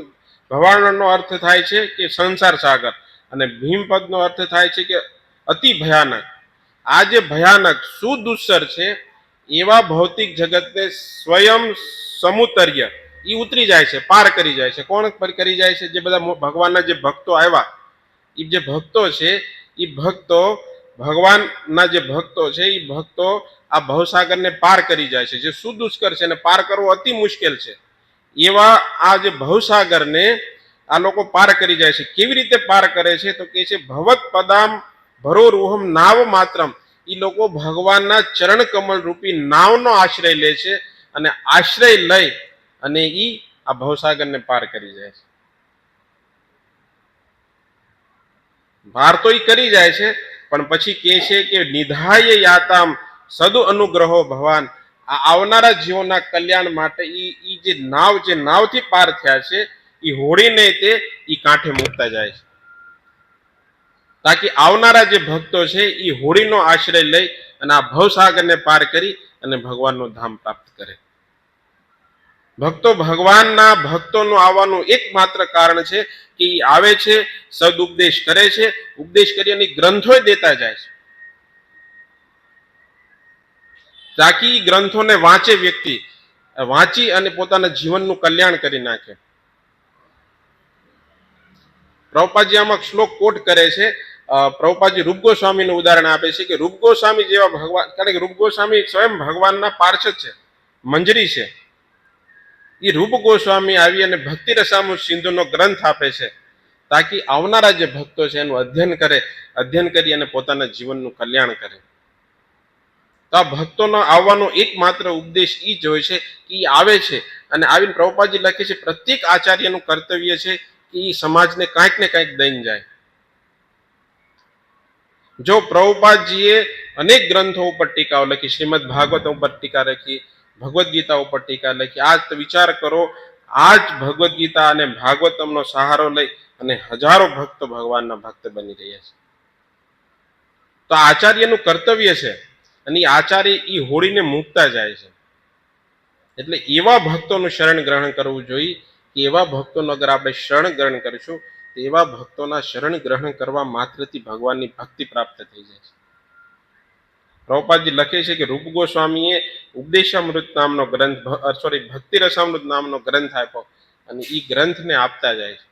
ભવાનનો અર્થ થાય છે કે સંસાર સાગર અને ભીમપદનો અર્થ થાય છે કે અતિ ભયાનક આ જે ભયાનક સુદુસ્સર છે એવા ભૌતિક જગતને સ્વયં સમુતર્ય એ ઉતરી જાય છે પાર કરી જાય છે કોણ પર કરી જાય છે જે બધા ભગવાનના જે ભક્તો આવ્યા એ જે ભક્તો છે એ ભક્તો ભગવાનના જે ભક્તો છે એ ભક્તો આ ભવસાગરને પાર કરી જાય છે જે સુદુષ્કર છે એને પાર કરવો અતિ મુશ્કેલ છે એવા આ જે ભવસાગરને આ લોકો પાર કરી જાય છે કેવી રીતે પાર કરે છે તો કે છે ભવત પદામ ભરોરૂહમ નાવ માત્રમ એ લોકો ભગવાનના ચરણ કમળ રૂપી નાવનો આશ્રય લે છે અને આશ્રય લઈ અને ઈ આ ભવસાગરને પાર કરી જાય છે પાર તો ઈ કરી જાય છે પણ પછી કહે છે કે નિધાય યાતામ સદુ અનુગ્રહો ભગવાન આ આવનારા જીવોના કલ્યાણ માટે ઈ જે નાવથી પાર થયા છે એ હોડીને તે ઈ કાંઠે મૂકતા જાય છે તાકી આવનારા જે ભક્તો છે એ હોડીનો આશ્રય લઈ અને આ ભવસાગરને પાર કરી અને ભગવાનનું ધામ પ્રાપ્ત કરે ભક્તો ભગવાનના ભક્તોનું આવવાનું એકમાત્ર કારણ છે કે એ આવે છે સદુપદેશ કરે છે ઉપદેશ કરી અને ગ્રંથો દેતા જાય છે તાકી ગ્રંથોને વાંચે વ્યક્તિ વાંચી અને પોતાના જીવનનું કલ્યાણ કરી નાખે પ્રભુપાદજી આમાં શ્લોક કોટ કરે છે પ્રભુપાદજી રૂપ ગોસ્વામીનું ઉદાહરણ આપે છે કે રૂપ ગોસ્વામી જેવા ભગવાન કારણ કે રૂપ ગોસ્વામી સ્વયં ભગવાનના પાર્ષદ છે મંજરી છે એ રૂપ ગોસ્વામી આવી અને ભક્તિ રસામૃત સિંધુનો ગ્રંથ આપે છે તાકી આવનારા જે ભક્તો છે એનું અધ્યયન કરી અને પોતાના જીવનનું કલ્યાણ કરે તો આ ભક્તોનો આવવાનો એકમાત્ર ઉપદેશ એ જ હોય છે કે એ આવે છે અને આવીને પ્રભુપાદજી લખે છે પ્રત્યેક આચાર્યનું કર્તવ્ય છે કે એ સમાજને કાંઈક ને કાંઈક દઈને જાય જો પ્રભુપાદજીએ અનેક ગ્રંથો ઉપર ટીકાઓ લખી શ્રીમદ ભાગવત ઉપર ટીકા લખી ભગવદ્ ગીતા ઉપર ટીકા લખી આજ તો વિચાર કરો આજ ભગવદ્ ગીતા અને ભાગવતમનો સહારો લઈ અને હજારો ભક્તો ભગવાનના ભક્ત બની રહ્યા છે તો આચાર્યનું કર્તવ્ય છે અને એ આચાર્ય એ હોડીને મૂકતા જાય છે એટલે એવા ભક્તોનું શરણ ગ્રહણ કરવું જોઈએ કે એવા ભક્તોનું અગર આપણે શરણ ગ્રહણ કરીશું તો એવા ભક્તોના શરણ ગ્રહણ કરવા માત્રથી ભગવાનની ભક્તિ પ્રાપ્ત થઈ જાય છે પ્રભુપાદજી લખે છે કે રૂપ ગોસ્વામીએ ઉપદેશામૃત નામનો ગ્રંથ ભક્તિ રસામૃત નામનો ગ્રંથ આપ્યો અને એ ગ્રંથને આપતા જાય છે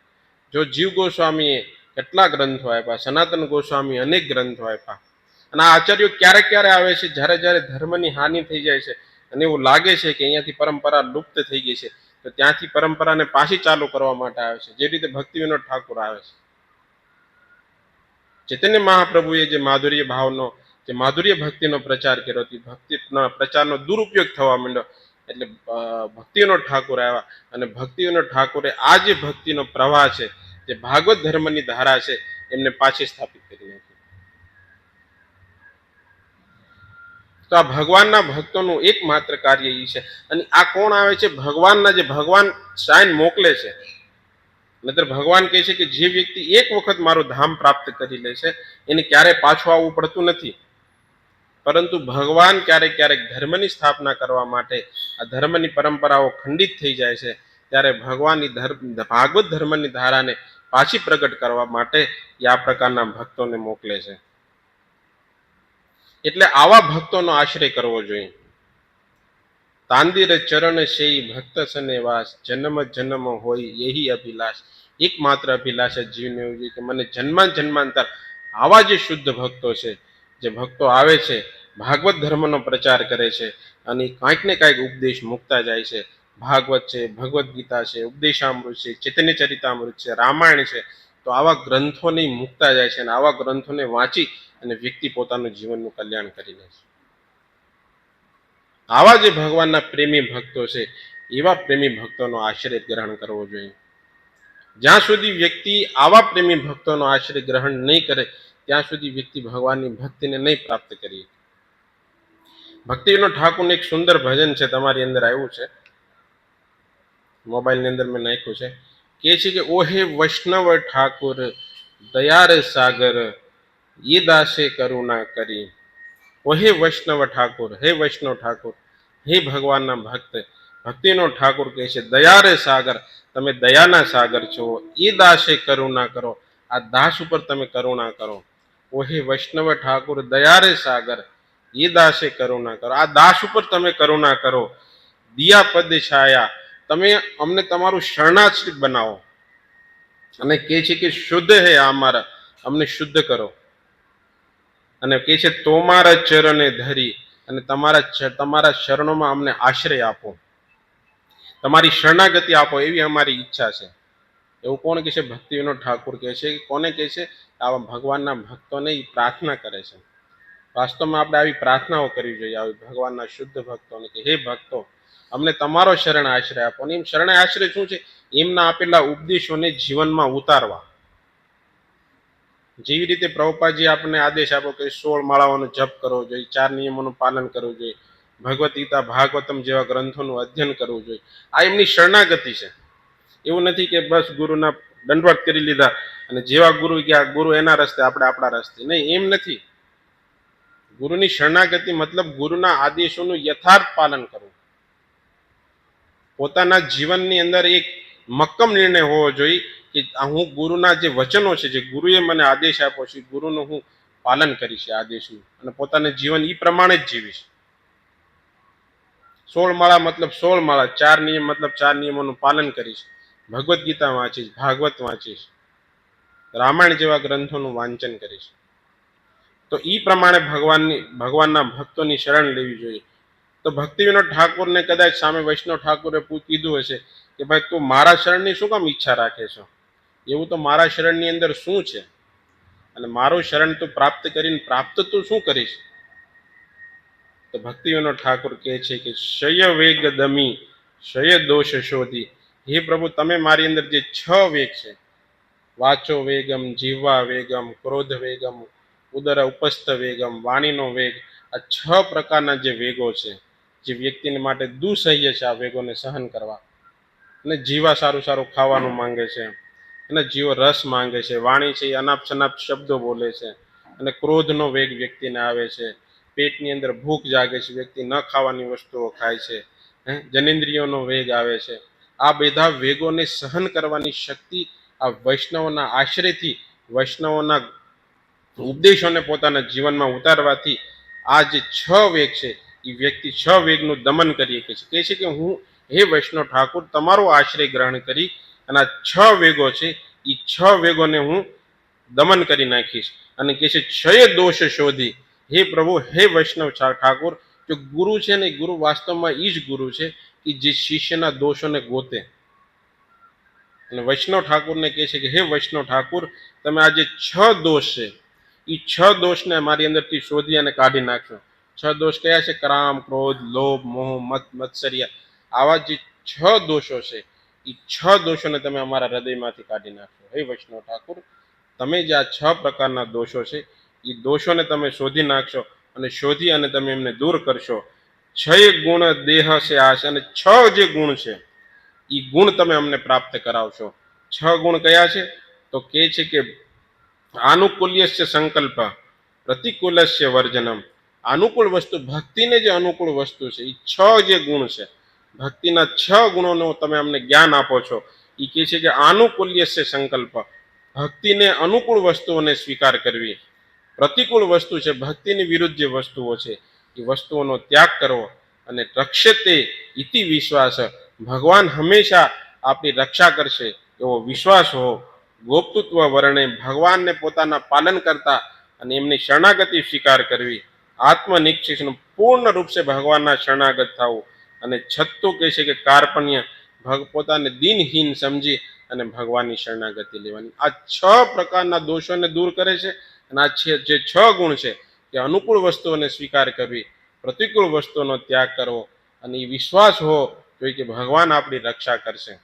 જો જીવ ગોસ્વામીએ કેટલા ગ્રંથો આપ્યા સનાતન ગોસ્વામી અનેક ગ્રંથો આપ્યા અને આ આચાર્યો ક્યારે આવે છે જ્યારે ધર્મની હાનિ થઈ જાય છે અને એવું લાગે છે કે અહીંયાથી પરંપરા લુપ્ત થઈ ગઈ છે તો ત્યાંથી પરંપરાને પાછી ચાલુ કરવા માટે આવે છે જે રીતે ભક્તિ વિનોદ ઠાકુર આવે છે ચૈતન્ય મહાપ્રભુએ જે માધુર્ય ભાવનો, જે માધુર્ય ભક્તિનો પ્રચાર કર્યો, તે ભક્તિના પ્રચારનો દુરુપયોગ થવા માંડ્યો. એટલે ભક્તિનો ઠાકોર આવ્યા અને ભક્તિનો ઠાકોરે આ જે ભક્તિનો પ્રવાહ છે, જે ભાગવત ધર્મની ધારા છે, એમને પાછી સ્થાપિત કરી નાખી. તો આ ભગવાનના ભક્તોનું એકમાત્ર કાર્ય એ છે. અને આ કોણ આવે છે? ભગવાનના, જે ભગવાન સાઈન મોકલે છે. નહીતર ભગવાન કહે છે કે જે વ્યક્તિ એક વખત મારું ધામ પ્રાપ્ત કરી લે છે, એને ક્યારેય પાછું આવવું પડતું નથી. પરંતુ ભગવાન ક્યારેક ક્યારેક ધર્મની સ્થાપના કરવા માટે, આ ધર્મની પરંપરાઓ ખંડિત થઈ જાય છે, ત્યારે ભગવાનની ભાગવત ધર્મની ધારાને પાછી પ્રગટ કરવા માટે એ આ પ્રકારના ભક્તોને મોકલે છે. એટલે આવા ભક્તોનો આશ્રય કરવો જોઈએ. તાંદિર ચરણ શેઈ ભક્ત સને વાસ, જન્મ જન્મ હોય યહી અભિલાષ. એકમાત્ર અભિલાષ જીવને એવું જોઈએ કે મને જન્માંતર આવા જે શુદ્ધ ભક્તો છે, જે ભક્તો આવે છે, ભાગવત ધર્મનો પ્રચાર કરે છે અને કાંઈક ને કાંઈક ઉપદેશ મૂકતા જાય છે. ભાગવત છે, ભગવદ્ ગીતા છે, ઉપદેશામૃત છે, ચૈતન્ય ચરિતામૃત છે, રામાયણ છે, તો આવા ગ્રંથોને મૂકતા જાય છે અને આવા ગ્રંથોને વાંચી અને વ્યક્તિ પોતાનું જીવનનું કલ્યાણ કરી લે છે. આવા જે ભગવાનના પ્રેમી ભક્તો છે, એવા પ્રેમી ભક્તોનો આશ્રય ગ્રહણ કરવો જોઈએ. જ્યાં સુધી વ્યક્તિ આવા પ્રેમી ભક્તોનો આશ્રય ગ્રહણ નહીં કરે, ત્યાં સુધી વ્યક્તિ ભગવાનની ભક્તિને નહીં પ્રાપ્ત કરી. ભક્તિનો ઠાકોરનું એક સુંદર ભજન છે, તમારી અંદર આવ્યું છે, મોબાઈલની અંદર મેં નાખ્યું છે. કે છે કે ઓહે વૈષ્ણવ ઠાકોર દયાર સાગર, ये दासे करुणा કરી. ઓહે વૈષ્ણવ ઠાકોર, હે વૈષ્ણવ ઠાકોર, હે ભગવાનના ભક્ત, ભક્તિનો ઠાકોર કહે છે દયા રે સાગર, તમે દયાના સાગર છો. એ દાસે કરુણા કરો, આ દાસ ઉપર તમે કરુણા કરો. ઓહે વૈષ્ણવ ઠાકોર દયા રે સાગર, એ દાસે કરુણા કરો, આ દાસ ઉપર તમે કરુણા કરો. દિયા પદ છાયા, તમે અમને તમારું શરણાશ્રિત બનાવો. અને કહે છે કે શુદ્ધ હે અમારા, અમને શુદ્ધ કરો. અને કહે છે તોમારા ચરણે ધરી, અને તમારા શરણોમાં અમને આશ્રય આપો, તમારી શરણાગતિ આપો, એવી અમારી ઈચ્છા છે. એવું કોણ કહે છે? ભક્તિનો ઠાકોર કહે છે. કોને કહે છે? આવા ભગવાનના ભક્તોને એ પ્રાર્થના કરે છે. વાસ્તવમાં આપણે આવી પ્રાર્થનાઓ કરવી જોઈએ, આવી ભગવાનના શુદ્ધ ભક્તોને કે હે ભક્તો, અમને તમારો શરણ આશ્રય આપો. અને એમ શરણ આશ્રય શું છે? એમના આપેલા ઉપદેશોને જીવનમાં ઉતારવા. જેવી રીતે પ્રભુપાદજી આપણને આદેશ આપો કે 16 માળાઓનો જપ કરવો જોઈએ, 4 નિયમોનું પાલન કરવું જોઈએ, ભગવદ્ ગીતા, ભાગવતમ જેવા ગ્રંથોનું અધ્યયન કરવું જોઈએ, આ એમની શરણાગતિ છે. એવું નથી કે બસ ગુરુના દંડવત કરી લીધા અને જેવા ગુરુ ગયા, ગુરુ એના રસ્તે, આપણે આપણા રસ્તે. નહીં, એમ નથી. ગુરુની શરણાગતિ મતલબ ગુરુના આદેશોનું યથાર્થ પાલન કરવું. પોતાના જીવનની અંદર એક મક્કમ નિર્ણય હોવો જોઈએ કે હું ગુરુના જે વચનો છે, જે ગુરુએ મને આદેશ આપ્યો છે, ગુરુનું હું પાલન કરીશ આદેશનું, અને પોતાનું જીવન એ પ્રમાણે જ જીવીશ. 16 માળા મતલબ 16 માળા, 4 નિયમ મતલબ 4 નિયમોનું પાલન કરીશ, ભગવદ્ ગીતા વાંચીશ, ભાગવત વાંચીશ, રામાયણ જેવા ગ્રંથોનું વાંચન કરીશ. તો એ પ્રમાણે ભગવાનના ભક્તોની શરણ લેવી જોઈએ. તો ભક્તિ વિનોદ ઠાકોરને કદાચ સામે વૈષ્ણવ ઠાકોરે કીધું હશે કે ભાઈ તું મારા શરણની શું કામ ઈચ્છા રાખે છો? એવું તો મારા શરણની અંદર શું છે? અને મારું શરણ તું પ્રાપ્ત કરીને પ્રાપ્ત તું શું કરીશ? તો ભક્તિ વિનોદ ઠાકોર કહે છે કે શય વેગ દમી, શય દોષ શોધી. હે પ્રભુ, તમે મારી અંદર જે 6 વેગ છે, વાચો વેગમ, જીવવા વેગમ, ક્રોધ વેગમ, ઉદર ઉપસ્થ વેગમ, વાણીનો વેગ, આ 6 પ્રકારના જે વેગો છે, જે વ્યક્તિને માટે દુઃસહ્ય છે આ વેગોને સહન કરવા. અને જીવા સારું સારું ખાવાનું માંગે છે, અને જીવો રસ માંગે છે, વાણી છે એ અનાપ શનાપ શબ્દો બોલે છે, અને ક્રોધનો વેગ વ્યક્તિને આવે છે, પેટની અંદર ભૂખ જાગે છે, વ્યક્તિ ન ખાવાની વસ્તુઓ ખાય છે, જનેન્દ્રિયોનો વેગ આવે છે. આ બધા વેગોને સહન કરવાની શક્તિ આ વૈષ્ણવના આશ્રયથી, વૈષ્ણવોના ઉપદેશોને પોતાના જીવનમાં ઉતારવાથી આ જે 6 વેગ છે એ વ્યક્તિ 6 વેગનું દમન કરી શકે છે. કહે છે કે હું હે વૈષ્ણવ ઠાકોર તમારો આશ્રય ગ્રહણ કરી અને આ 6 વેગો છે એ 6 વેગોને હું દમન કરી નાખીશ. અને કહે છે ક્ષય દોષ શોધી. હે પ્રભુ, હે વૈષ્ણવ ઠાકોર, જો ગુરુ છે ને, ગુરુ વાસ્તવમાં એ જ ગુરુ છે કે જે શિષ્યના દોષોને ગોતે. અને વૈષ્ણવ ઠાકોરને કહે છે કે હે વૈષ્ણવ ઠાકોર, તમે આ જે 6 દોષ છે એ 6 દોષને મારી અંદરથી શોધી અને કાઢી નાખશો. 6 દોષ કયા છે? કામ, ક્રોધ, લોભ, મોહ, મત, મત્સર્ય. આવા જે 6 દોષો છે, એ 6 દોષોને તમે અમારા હૃદયમાંથી કાઢી નાખશો. હે વૈષ્ણવ ઠાકુર, તમે જે આ 6 પ્રકારના દોષો છે, એ દોષોને તમે શોધી નાખશો અને શોધી અને તમે એમને દૂર કરશો. 6 ગુણ દેહ છે આ છે, અને 6 જે ગુણ છે એ ગુણ તમે અમને પ્રાપ્ત કરાવશો. 6 ગુણ કયા છે? તો કે છે કે આનુકૂલ્યસ્ય સંકલ્પ, પ્રતિકૂલસ્ય વર્જનમ. અનુકૂળ વસ્તુ, ભક્તિને જે અનુકૂળ વસ્તુ છે, એ 6 જે ગુણ છે, ભક્તિના 6 ગુણોનું તમે અમને જ્ઞાન આપો છો. એ કહે છે કે આનુકૂલ્યસ્ય સંકલ્પ, ભક્તિને અનુકૂળ વસ્તુઓને સ્વીકાર કરવી. પ્રતિકૂળ વસ્તુ છે, ભક્તિની વિરુદ્ધ જે વસ્તુઓ છે, એ વસ્તુઓનો ત્યાગ કરવો. અને રક્ષતે ઇતિ વિશ્વાસ, ભગવાન હંમેશા આપણી રક્ષા કરશે એવો વિશ્વાસ હો. ગોપતત્વ વર્ણે, ભગવાનને પોતાના પાલન કરતા અને એમની શરણાગતિ સ્વીકાર કરવી. આત્મનિક્ષેપણ, પૂર્ણ રૂપે ભગવાનના શરણાગત થવું. અને છઠ્ઠું કહે છે કે કાર્પણ્ય, પોતાને દિનહીન સમજી અને ભગવાનની શરણાગતિ લેવાની. આ 6 પ્રકારના દોષોને દૂર કરે છે. અને આ જે 6 ગુણ છે કે અનુકૂળ વસ્તુઓને સ્વીકાર કરવી, પ્રતિકૂળ વસ્તુઓનો ત્યાગ કરવો, અને એ વિશ્વાસ હો જોઈએ કે ભગવાન આપણી રક્ષા કરશે.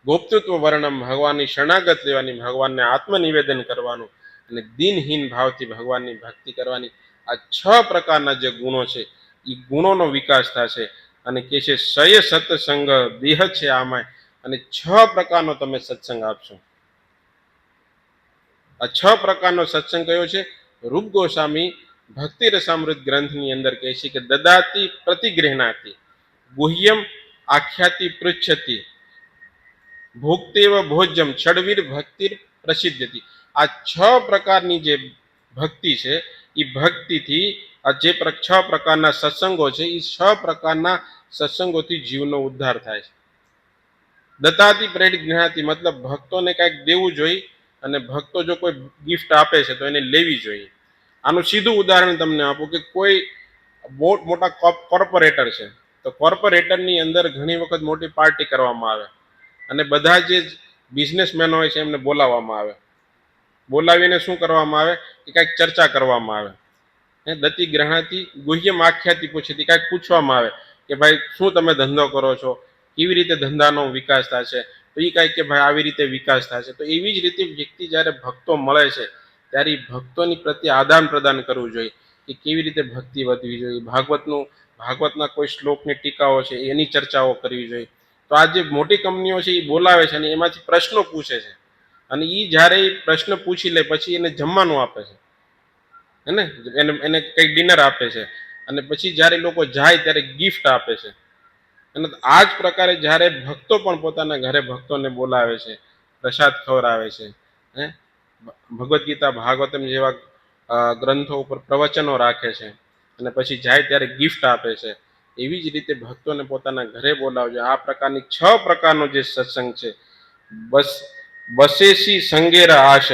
ગોપતત્વ વર્ણમ, ભગવાનની શરણાગત લેવાની, ભગવાનને આત્મનિવેદન કરવાનું અને દિનહીન ભાવથી ભગવાનની ભક્તિ કરવાની. આ 6 પ્રકારના જે ગુણો છે, એ ગુણોનો વિકાસ થશે. અને કે છે સય સત્સંગ દેહ છે આમાં, અને 6 પ્રકારનો તમે સત્સંગ આપશો. આ 6 પ્રકારનો સત્સંગ કયો છે? રૂપ ગોસ્વામી ભક્તિ રસામૃત ગ્રંથની અંદર કહે છે કે દદાતી પ્રતિગૃહનાતિ, ગુહ્યમ આખ્યાતિ પૃચ્છતિ, ભોક્તેવ ભોજ્યમ, છડવીર ભક્તિ પ્રસિદ્ધતિ. આ 6 પ્રકારની જે ભક્તિ છે, એ ભક્તિથી આ જે 6 પ્રકારના સત્સંગો છે, એ 6 પ્રકારના સત્સંગોથી જીવનો ઉદ્ધાર થાય છે. દત્તાથી પ્રેરિત જ્ઞાતિ મતલબ ભક્તોને કંઈક દેવું જોઈએ, અને ભક્તો જો કોઈ ગિફ્ટ આપે છે તો એને લેવી જોઈએ. આનું સીધું ઉદાહરણ તમને આપું કે કોઈ મોટા કોર્પોરેટર છે, તો કોર્પોરેટરની અંદર ઘણી વખત મોટી પાર્ટી કરવામાં આવે અને બધા જે બિઝનેસમેન હોય છે એમને બોલાવવામાં આવે. બોલાવીને શું કરવામાં આવે કે કંઈક ચર્ચા કરવામાં આવે. દતિ ગ્રહણાથી ગુહ્યમ આખ્યાતિ પૂછેથી કાંઈક પૂછવામાં આવે કે ભાઈ શું તમે ધંધો કરો છો, કેવી રીતે ધંધાનો વિકાસ થશે, તો એ કાંઈક કે ભાઈ આવી રીતે વિકાસ થશે. તો એવી જ રીતે વ્યક્તિ જ્યારે ભક્તો મળે છે ત્યારે ભક્તોની પ્રત્યે આદાન પ્રદાન કરવું જોઈએ કે કેવી રીતે ભક્તિ વધવી જોઈએ. ભાગવતના કોઈ શ્લોકની ટીકાઓ છે એની ચર્ચાઓ કરવી જોઈએ. તો આ જે મોટી કંપનીઓ છે એ બોલાવે છે અને એમાંથી પ્રશ્નો પૂછે છે, અને એ જ્યારે પ્રશ્ન પૂછી લે પછી એને જમવાનું આપે છે, હે ને, એને કંઈક ડિનર આપે છે, અને પછી જ્યારે લોકો જાય ત્યારે ગિફ્ટ આપે છે. અને આ જ પ્રકારે જ્યારે ભક્તો પણ પોતાના ઘરે ભક્તોને બોલાવે છે, પ્રસાદ ખવડાવે છે, હે, ભગવદ્ ગીતા ભાગવતમ જેવા ગ્રંથો ઉપર પ્રવચનો રાખે છે, અને પછી જાય ત્યારે ગિફ્ટ આપે છે. એવી જ રીતે ભક્તોને પોતાના ઘરે બોલાવજો. આ પ્રકારની 6 પ્રકારનો જે સત્સંગ છે, બસેસી સંગેર આશ,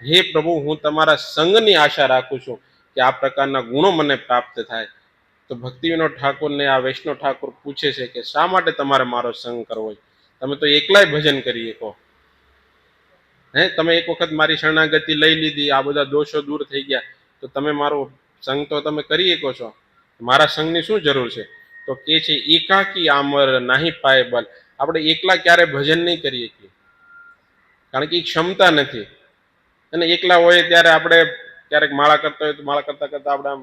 હે પ્રભુ હું તમારા સંગની આશા રાખું છું કે આ પ્રકારના ગુણો મને પ્રાપ્ત થાય. તો ભક્તિ વિનોદ ઠાકોરને આ વૈષ્ણવ ઠાકોર પૂછે છે કે શા માટે તમારે મારો સંગ કરવો છે? તમે તો એકલાય ભજન કરી શકો. હે, તમે એક વખત મારી શરણાગતિ લઈ લીધી, આ બધા દોષો દૂર થઈ ગયા, તો તમે મારો સંગ તો તમે કરી શકો છો. મારા સંગની શું જરૂર છે? તો કે છે એકાકી આમર નાહી પાય બલ. આપણે એકલા ક્યારે ભજન નહીં કરી શકીએ, કારણ કે એ ક્ષમતા નથી. અને એકલા હોય ત્યારે આપણે ક્યારેક માળા કરતા હોય તો માળા કરતા કરતા આપણે આમ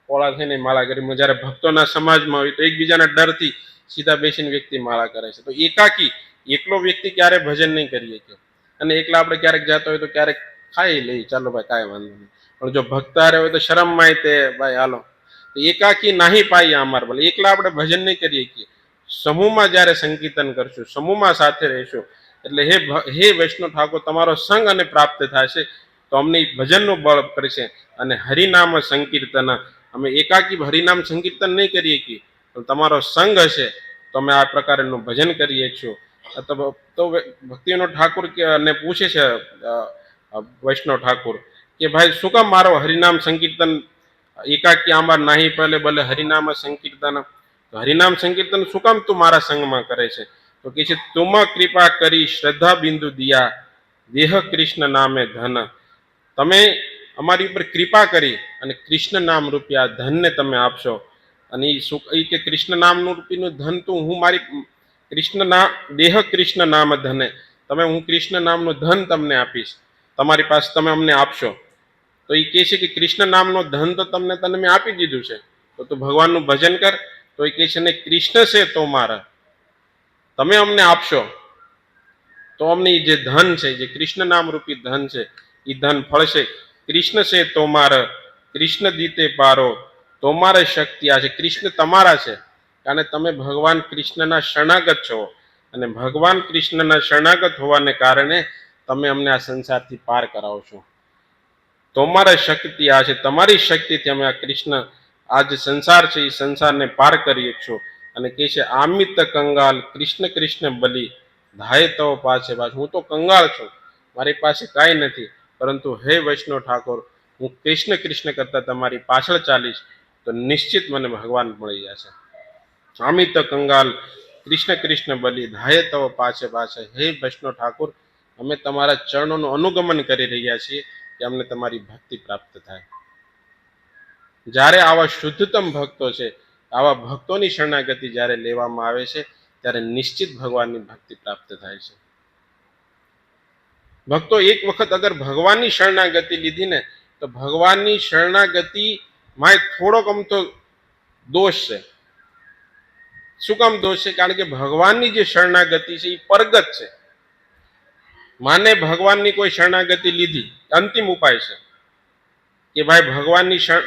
પોળા થઈને માળા કરી, જ્યારે ભક્તોના સમાજમાં હોય તો એકબીજાના ડરથી સીધા બેસીને વ્યક્તિ માળા કરે છે. તો એકાકી એકલો વ્યક્તિ ક્યારે ભજન નહીં કરી શકે. અને એકલા આપણે ક્યારેક જતા હોય તો ક્યારેક ખાઈ લઈ, ચાલો ભાઈ કાંઈ વાંધો નહીં. પણ જો ભક્ત હારે હોય તો શરમમાં તે ભાઈ હાલો. તો એકાકી નાહી પાઈએ અમાર બોલે, એકલા આપણે ભજન નહીં કરી શકીએ. સમૂહમાં જ્યારે સંકીર્તન કરશું, સમૂહમાં સાથે રહીશું, એટલે હે વૈષ્ણવ ઠાકોર તમારો સંગ અને પ્રાપ્ત થશે, તો અમને ભજનનું બળ કરશે. અને હરિનામ સંકીર્તન, અમે એકાકી હરિનામ સંકીર્તન નહીં કરી શકીએ, પણ તમારો સંગ હશે તો અમે આ પ્રકારનું ભજન કરીએ છીએ. તો ભક્તિનો ઠાકોર ને પૂછે છે વૈષ્ણવ ઠાકોર કે ભાઈ શું કામ મારો હરિનામ સંકીર્તન એકાકી આંબાર નાહી પહેલે ભલે હરિનામ સંકીર્તન, હરિનામ સંકીર્તન શું કામ તું મારા સંગમાં કરે છે? તો કે છે તુમ કૃપા કરી શ્રદ્ધા બિંદુ દિયા, દેહ કૃષ્ણ નામે ધન. તમે અમારી ઉપર કૃપા કરી અને કૃષ્ણ નામ રૂપી આ ધનને તમે આપશો. અને એ કે કૃષ્ણ નામનું રૂપીનું ધન તો હું મારી કૃષ્ણ નામ દેહ કૃષ્ણ નામ ધને, તમે હું કૃષ્ણ નામનું ધન તમને આપીશ, તમારી પાસે તમે અમને આપશો. તો એ કહે છે કે કૃષ્ણ નામનો ધન તો તમને મેં આપી દીધું છે, તો તું ભગવાનનું ભજન કર. તો એ કહે છે ને કૃષ્ણ છે તો મારા, તમે અમને આપશો તો અમને જે ધન છે, જે કૃષ્ણ નામ રૂપી ધન છે, એ ધન ફળશે. કૃષ્ણ છે તો મારા, કૃષ્ણ દીતે પારો, તો મારે શક્તિ આ છે. કૃષ્ણ તમારા છે કારણ તમે ભગવાન કૃષ્ણના શરણાગત છો, અને ભગવાન કૃષ્ણના શરણાગત હોવાને કારણે તમે અમને આ સંસારથી પાર કરાવો છો. તમારા શક્તિ આ છે, તમારી શક્તિથી અમે આ કૃષ્ણ આ જે સંસાર છે એ સંસારને પાર કરીએ છો. અને કહે છે આમિત કંગાલ કૃષ્ણ કૃષ્ણ બલી, ધાય તો પાછે પાછ. હું તો કંગાળ છું, મારી પાસે કાંઈ નથી, પરંતુ હે વૈષ્ણવ ઠાકોર, હું કૃષ્ણ કૃષ્ણ કરતા તમારી પાછળ ચાલીશ તો નિશ્ચિત મને ભગવાન મળી જશે. અમિત કંગાલ કૃષ્ણ કૃષ્ણ બલી, ધાય તવ પાછે પાછે. હે વૈષ્ણવ ઠાકોર, અમે તમારા ચરણોનું અનુગમન કરી રહ્યા છીએ કે અમને તમારી ભક્તિ પ્રાપ્ત થાય. જ્યારે આવા શુદ્ધતમ ભક્તો છે, આવા ભક્તોની શરણાગતિ જ્યારે લેવામાં આવે છે ત્યારે નિશ્ચિત ભગવાનની ભક્તિ પ્રાપ્ત થાય છે. ભક્તો એક વખત અગર ભગવાનની શરણાગતિ લીધી ને, તો ભગવાનની શરણાગતિમાં થોડોક અમથો દોષ છે. શું કામ દોષ છે? કારણ કે ભગવાનની જે શરણાગતિ છે એ પરગત છે. માને ભગવાનની કોઈ શરણાગતિ લીધી, અંતિમ ઉપાય છે કે ભાઈ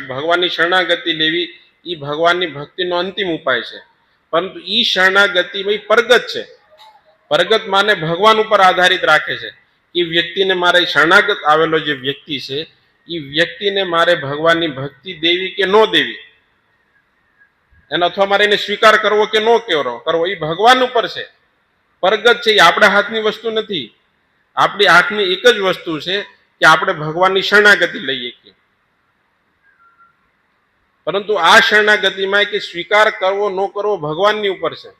ભગવાનની શરણાગતિ લેવી એ ભગવાનની ભક્તિનો અંતિમ ઉપાય છે. પરંતુ એ શરણાગતિ ભાઈ પરગત છે. પરગત માને ભગવાન ઉપર આધારિત રાખે છે કે વ્યક્તિને મારે શરણાગત આવેલો જે વ્યક્તિ છે એ વ્યક્તિને મારે ભગવાનની ભક્તિ દેવી કે ન દેવી, એને અથવા મારે એને સ્વીકાર કરવો કે ન કરવો, એ ભગવાન ઉપર છે. પરગત છે એ આપણા હાથની વસ્તુ નથી. આપણી હાથની એક જ વસ્તુ છે કે આપણે ભગવાનની શરણાગતિ લઈએ છીએ. પરંતુ આ શરણાગતિમાં કે સ્વીકાર કરવો ન કરવો ભગવાનની ઉપર છે.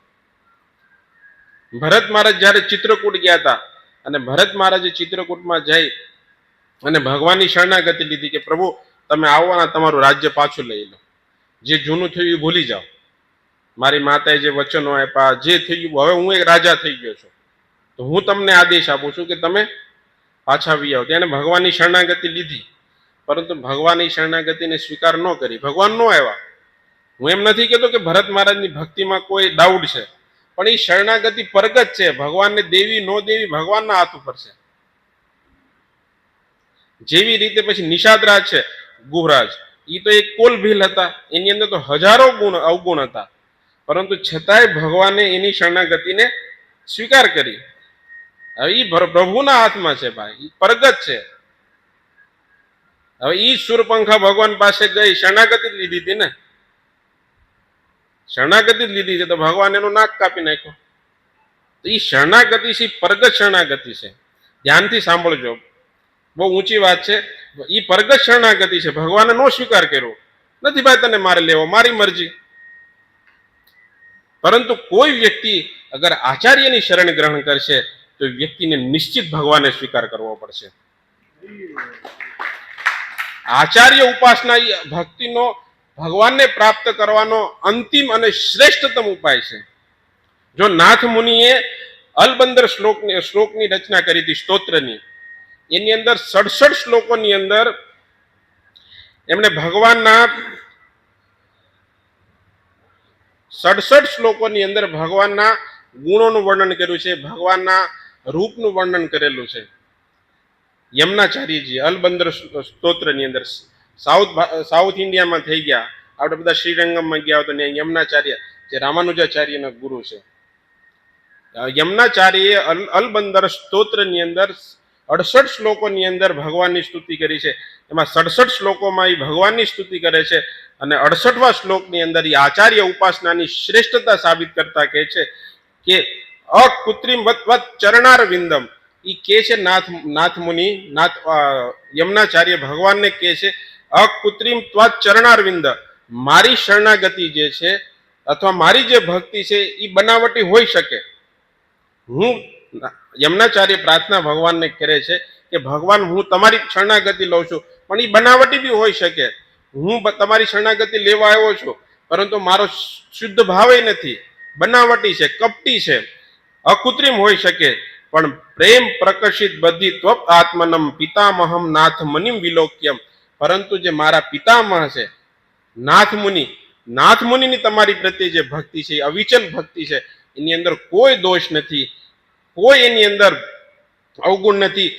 ભરત મહારાજ જ્યારે ચિત્રકૂટ ગયા હતા અને ભરત મહારાજે ચિત્રકૂટમાં જઈ અને ભગવાનની શરણાગતિ લીધી કે પ્રભુ તમે આવવાના, તમારું રાજ્ય પાછું લઈ લો, જે જૂનું થયું એ ભૂલી જાઓ, મારી માતાએ જે વચનો આપ્યા જે થયું, હવે હું એક રાજા થઈ ગયો છું, તો હું તમને આદેશ આપું છું કે તમે પાછા આવી આવો. તેને ભગવાનની શરણાગતિ લીધી, પરંતુ ભગવાનની શરણાગતિને સ્વીકાર ન કરી, ભગવાન ન આવ્યા. હું એમ નથી કહેતો કે ભરત મહારાજની ભક્તિમાં કોઈ ડાઉટ છે, પણ એ શરણાગતિ પરગત છે. ભગવાનને દેવી ન દેવી ભગવાનના હાથ ઉપર છે. જેવી રીતે પછી નિષાદરાજ છે, ગુહરાજ, એ તો એક કોલ ભીલ હતા, એની અંદર તો હજારો અવગુણ હતા, પરંતુ છતાંય ભગવાને એની શરણાગતિને સ્વીકાર કરી. હવે એ પ્રભુના હાથમાં છે ભાઈ, એ પરગત છે. હવે ઈ સુરપંખા ભગવાન પાસે ગઈ, શરણાગતિ લીધી હતી ને, શરણાગતિ લીધી છે તો ભગવાન એનું નાક કાપી નાખ્યો. તો એ શરણાગતિ છે, પરગત શરણાગતિ છે. ધ્યાનથી સાંભળજો, બહુ ઊંચી વાત છે. એ પરગત શરણાગતિ છે. ભગવાને નો સ્વીકાર કર્યો નથી, ભાઈ તને મારે લેવો, મારી મરજી. પરંતુ કોઈ વ્યક્તિ અગર આચાર્યની શરણ ગ્રહણ કરશે તો વ્યક્તિને નિશ્ચિત ભગવાને સ્વીકાર કરવો પડશે. આચાર્ય ઉપાસના એ ભક્તિનો ભગવાનને પ્રાપ્ત કરવાનો અંતિમ અને શ્રેષ્ઠતમ ઉપાય છે. જો નાથ મુનિએ અલબંદર શ્લોકની રચના કરી હતી, સ્તોત્રની, એની અંદર 67 શ્લોકોની અંદર એમણે ભગવાનના 67 શ્લોકોની અંદર ભગવાનના ગુણોનું વર્ણન કર્યું છે, ભગવાનના રૂપનું વર્ણન કરેલું છે. યમનાચાર્યજી અલબંદર સ્તોત્રની અંદર, સાઉથ ઇન્ડિયામાં થઈ ગયા, આપણે બધા શ્રીરંગમમાં ગયા તો ત્યાં યમનાચાર્ય જે રામાનુજાચાર્યના ગુરુ છે, યમનાચાર્યએ અલબંદર સ્તોત્રની અંદર 68 શ્લોકોની અંદર ભગવાનની સ્તુતિ કરી છે. એમાં 67 શ્લોકોમાં એ ભગવાનની સ્તુતિ કરે છે અને 68મા શ્લોકની અંદર એ આચાર્ય ઉપાસનાની શ્રેષ્ઠતા સાબિત કરતા કહે છે કે અકૃત્રિમ વત ચરણાર વિંદમ. એ કહે છે નાથ મુનિ, યમનાચાર્ય ભગવાનને કહે છે અકૃત્રિમ ત્વત ચરણાર વિંદ, મારી શરણાગતિ જે છે અથવા મારી જે ભક્તિ છે એ બનાવટી હોઈ શકે. હું યમનાચાર્ય પ્રાર્થના ભગવાનને કરે છે કે ભગવાન હું તમારી શરણાગતિ લઉં છું, પણ એ બનાવટી બી હોઈ શકે. હું તમારી શરણાગતિ લેવા આવ્યો છું, પરંતુ મારો શુદ્ધ ભાવ નથી, બનાવટી છે, કપટી છે, અકૃત્રિમ હોઈ શકે. પણ પ્રેમ પ્રકર્ષિત બધી ત્વપ આત્મનમ પિતામહમ નાથ મનિમ વિલોક્યમ. પરંતુ જે મારા પિતામહ છે, નાથ મુનિ, નાથ મુનિની તમારી પ્રત્યે જે ભક્તિ છે, અવિચલ ભક્તિ છે, એની અંદર કોઈ દોષ નથી, કોઈ એની અંદર અવગુણ નથી,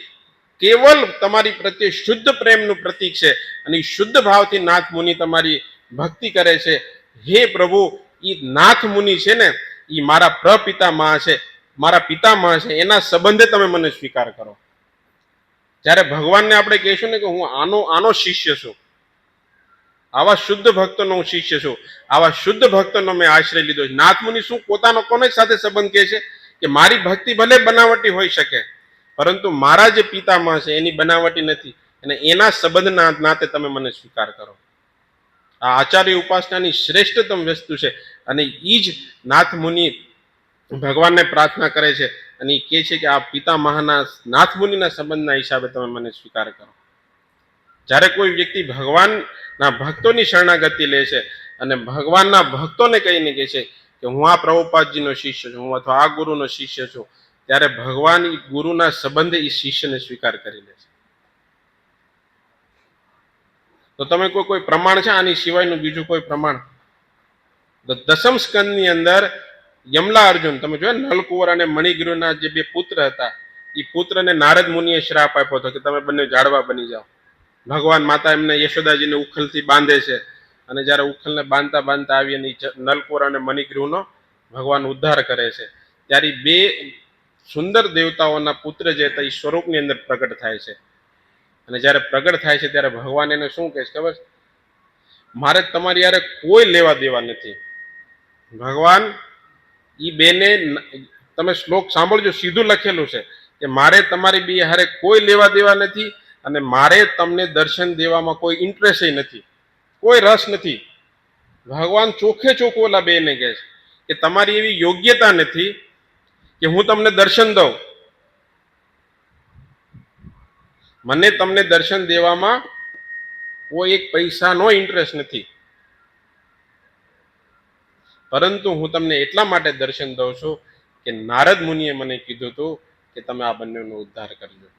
કેવલ તમારી પ્રત્યે શુદ્ધ પ્રેમનું પ્રતીક છે. અને શુદ્ધ ભાવથી નાથ મુનિ તમારી ભક્તિ કરે છે. હે પ્રભુ, એ નાથ મુનિ છે ને, એ મારા પ્રપિતામહ છે, મારા પિતામહ છે, એના સંબંધે તમે મને સ્વીકાર કરો. જ્યારે ભગવાનને આપણે કહીશું ને કે હું આનો શિષ્ય છું, આવા શુદ્ધ ભક્તનો હું શિષ્ય છું, આવા શુદ્ધ ભક્તનો મેં આશ્રય લીધો છે. નાથ મુનિ શું પોતાનો કોને સાથે સંબંધ કહે છે કે મારી ભક્તિ ભલે બનાવટી હોઈ શકે, પરંતુ મારા જે પિતામહ છે એની બનાવટી નથી, અને એના સંબંધના નાતે તમે મને સ્વીકાર કરો. આ આચાર્ય ઉપાસનાની શ્રેષ્ઠતમ વસ્તુ છે. અને એ જ નાથ મુનિ ભગવાનને પ્રાર્થના કરે છે, અને એ કહે છે કે આ પિતામહના નાથ મુનિના સંબંધના હિસાબે તમે મને સ્વીકાર કરો. જ્યારે કોઈ વ્યક્તિ ભગવાનના ભક્તોની શરણાગતિ લે છે અને ભગવાનના ભક્તોને કહીને કહે છે કે હું આ પ્રભુપાદજીનો શિષ્ય છું, હું અથવા આ ગુરુનો શિષ્ય છું, ત્યારે ભગવાન ગુરુના સંબંધે એ શિષ્યને સ્વીકાર કરી લે છે. તો તમે કોઈ પ્રમાણ છે આની સિવાયનું બીજું કોઈ પ્રમાણ? દસમ સ્કંદની અંદર યમલા અર્જુન, તમે જોયું નલકુંવર અને મણિગ્રીવના જે બે પુત્ર હતા, એ પુત્રને નારદ મુનિએ શ્રાપ આપ્યો હતો કે તમે બંને ઝાડવા બની જાઓ. ભગવાન માતા એમને યશોદાજીને ઉખલથી બાંધે છે, અને જ્યારે ઉખલને બાંધતા બાંધતા આવી અને નલકુંવર અને મણિગ્રીવનો ભગવાન ઉદ્ધાર કરે છે, ત્યારે બે સુંદર દેવતાઓના પુત્ર જે હતા એ સ્વરૂપની અંદર પ્રગટ થાય છે. અને જ્યારે પ્રગટ થાય છે ત્યારે ભગવાન એને શું કહે છે ખબર? મારે તમારી યારે કોઈ લેવા દેવા નથી. ભગવાન ઈ બેને, તમે શ્લોક સાંભળજો, સીધું લખેલું છે કે મારે તમારી બે હારે કોઈ લેવા દેવા નથી, અને મારે તમને દર્શન દેવામાં કોઈ ઇન્ટરેસ્ટ નથી, કોઈ રસ નથી. ભગવાન ચોખ્ખે ચોખ્ખું ઓલા બેને કહે છે કે તમારી એવી યોગ્યતા નથી કે હું તમને દર્શન દઉં. મને તમને દર્શન દેવામાં કોઈ એક પૈસાનો ઇન્ટરેસ્ટ નથી, પરંતુ હું તમને એટલા માટે દર્શન દઉં છું કે નારદ મુનિએ મને કીધું હતું કે તમે આ બંનેનો ઉદ્ધાર કરજો.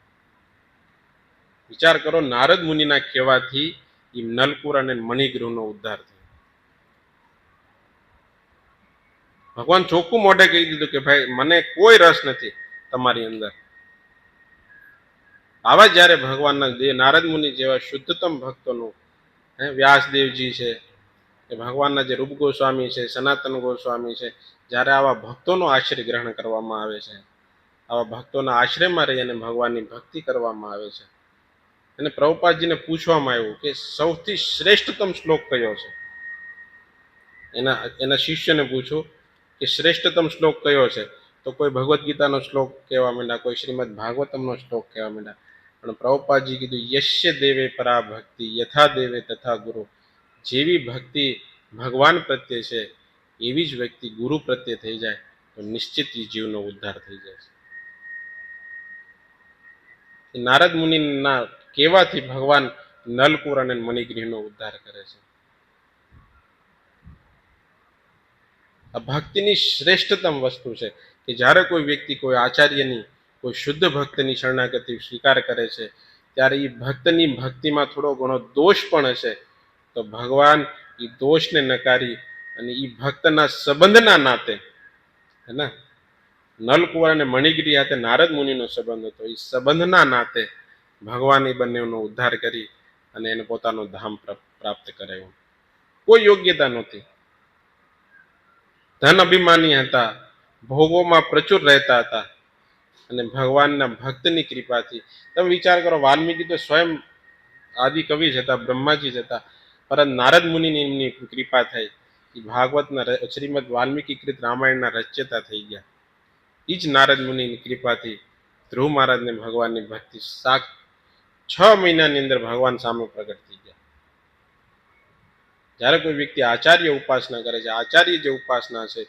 વિચાર કરો, નારદ મુનિના કહેવાથી એ નલકુંવર અને મણિગ્રીવનો ઉદ્ધાર થયો. ભગવાન ચોખ્ખું મોઢે કહી દીધું કે ભાઈ મને કોઈ રસ નથી તમારી અંદર. આવા જ્યારે ભગવાનના નારદ મુનિ જેવા શુદ્ધતમ ભક્તોનું, વ્યાસદેવજી છે, કે ભગવાનના જે રૂપ ગોસ્વામી છે, સનાતન ગોસ્વામી છે, જ્યારે આવા ભક્તોનો આશ્રય ગ્રહણ કરવામાં આવે છે, આવા ભક્તોના આશ્રયમાં રહી અને ભગવાનની ભક્તિ કરવામાં આવે છે. અને પ્રભુપાદજીને પૂછવામાં આવ્યું કે સૌથી શ્રેષ્ઠતમ શ્લોક કયો છે? એના શિષ્યને પૂછ્યું કે શ્રેષ્ઠતમ શ્લોક કયો છે? તો કોઈ ભગવદ્ ગીતાનો શ્લોક કહેવા માંડ્યા, કોઈ શ્રીમદ ભાગવતમનો શ્લોક કહેવા માંડ્યા. પણ પ્રભુપાદજી કીધું યશ્ય દેવે પરા ભક્તિ યથા દેવે તથા ગુરુ. જેવી ભક્તિ ભગવાન પ્રત્યે છે એવી જ વ્યક્તિ ગુરુ પ્રત્યે થઈ જાય તો નિશ્ચિત જીવનો ઉદ્ધાર થઈ જાય છે. નારદ મુનિના કહેવાથી ભગવાન નલકુંવર અને મણિગ્રીવનો ઉદ્ધાર કરે છે. આ ભક્તિની શ્રેષ્ઠતમ વસ્તુ છે કે જ્યારે કોઈ વ્યક્તિ કોઈ આચાર્યની, કોઈ શુદ્ધ ભક્તની શરણાગતિ સ્વીકાર કરે છે, ત્યારે એ ભક્તની ભક્તિમાં થોડો ઘણો દોષ પણ હશે તો ભગવાન એ દોષને નકારી અને એ ભક્તના સંબંધના નાતે, હે ને, નલકુંવર અને મણિગ્રી હાથે નારદ મુનિનો સંબંધ હતો, એ સંબંધના નાતે ભગવાન એ બંનેનો ઉદ્ધાર કરી અને એને પોતાનું ધામ પ્રાપ્ત કરાયું. કોઈ યોગ્યતા નહોતી, ધન અભિમાની હતા, ભોગોમાં પ્રચુર રહેતા હતા, અને ભગવાનના ભક્તની કૃપાથી, તમે વિચાર કરો, વાલ્મીકી તો સ્વયં આદિ કવિ જ હતા, બ્રહ્માજી જ હતા, પરંતુ નારદ મુનિની એમની કૃપા થઈ, એ ભાગવતના શ્રીમદ વાલ્મીકી કૃત રામાયણના રચયિતા થઈ ગયા. એ જ નારદ મુનિની કૃપાથી ધ્રુવ મહારાજને ભગવાનની ભક્તિ 6 મહિનાની અંદર ભગવાન સામે પ્રગટ થઈ ગયા. જ્યારે કોઈ વ્યક્તિ આચાર્ય ઉપાસના કરે છે, આચાર્ય જે ઉપાસના છે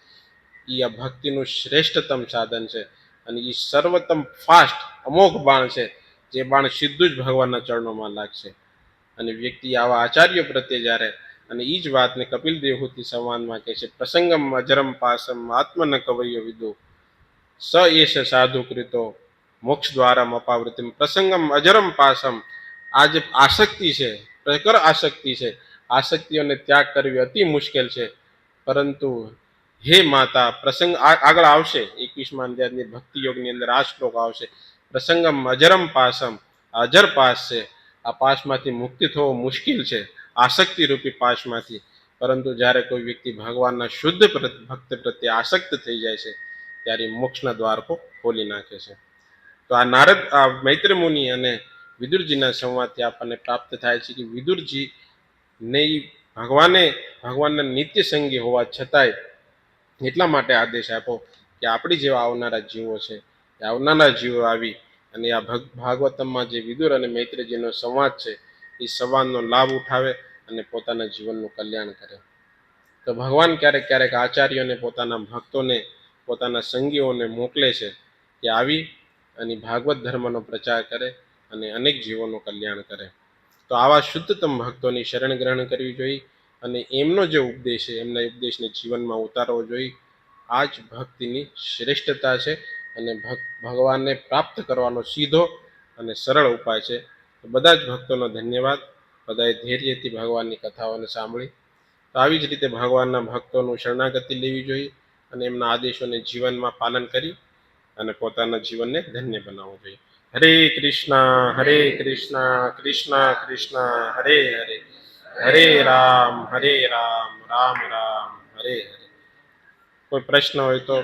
એ આ ભક્તિનું શ્રેષ્ઠતમ સાધન છે, અને એ સર્વોત્તમ ફાસ્ટ અમોઘ બાણ છે, જે બાણ સીધું જ ભગવાનના ચરણોમાં લાગશે. અને વ્યક્તિ આવા આચાર્યો પ્રત્યે જ્યારે અને એ જ વાતને કપિલ દેવહૂતિ સંવાદમાં કહે છે, પ્રસંગમ અજરમ પાસમ આત્મ ન કવયો વિદો સ એશ સાધુ કૃતો મોક્ષ દ્વારા અપાવૃત્તિમ પ્રસંગમ અજરમ પાસમ. આ જે આસક્તિ છે, પ્રકર આસક્તિ છે, આસક્તિઓને ત્યાગ કરવી અતિ મુશ્કેલ છે, પરંતુ હે માતા, પ્રસંગ આગળ આવશે 21મા અધ્યાયની ભક્તિ યોગની અંદર આ શ્લોક આવશે, પ્રસંગમ અજરમ પાસમ, અજર પાસ છે, આ પાસમાંથી મુક્તિ થવો મુશ્કેલ છે, આસક્તિ રૂપી પાસમાંથી, પરંતુ જ્યારે કોઈ વ્યક્તિ ભગવાનના શુદ્ધ ભક્ત પ્રત્યે આસક્ત થઈ જાય છે ત્યારે મોક્ષના દ્વારકો ખોલી નાખે છે. તો આ નારદ આ મૈત્ર મુનિ અને વિદુરજીના સંવાદથી આપણને પ્રાપ્ત થાય છે કે વિદુરજી ને ભગવાનના નિત્ય સંગી હોવા છતાંય એટલા માટે આદેશ આપ્યો કે આપણી જેવા આવનારા જીવો છે, એ આવનારા જીવો આવી અને આ ભાગવતમમાં જે વિદુર અને મૈત્રજીનો સંવાદ છે એ સંવાદનો લાભ ઉઠાવે અને પોતાના જીવનનું કલ્યાણ કરે. તો ભગવાન ક્યારેક ક્યારેક આચાર્યોને, પોતાના ભક્તોને, પોતાના સંગીઓને મોકલે છે કે આવી અને ભાગવત ધર્મનો પ્રચાર કરે અને અનેક જીવોનું કલ્યાણ કરે. તો આવા શુદ્ધતમ ભક્તોની શરણ ગ્રહણ કરવી જોઈએ અને એમનો જે ઉપદેશ છે એમના ઉપદેશને જીવનમાં ઉતારવો જોઈએ. આ જ ભક્તિની શ્રેષ્ઠતા છે અને ભગવાનને પ્રાપ્ત કરવાનો સીધો અને સરળ ઉપાય છે. તો બધા જ ભક્તોનો ધન્યવાદ. બધાએ ધૈર્યથી ભગવાનની કથાઓને સાંભળી. તો આવી જ રીતે ભગવાનના ભક્તોનું શરણાગતિ લેવી જોઈએ અને એમના આદેશોને જીવનમાં પાલન કરી અને પોતાના જીવનને ધન્ય બનાવવું જોઈએ. હરે કૃષ્ણ કૃષ્ણ કૃષ્ણ હરે હરે, હરે રામ રામ રામ હરે હરે. કોઈ પ્રશ્ન હોય તો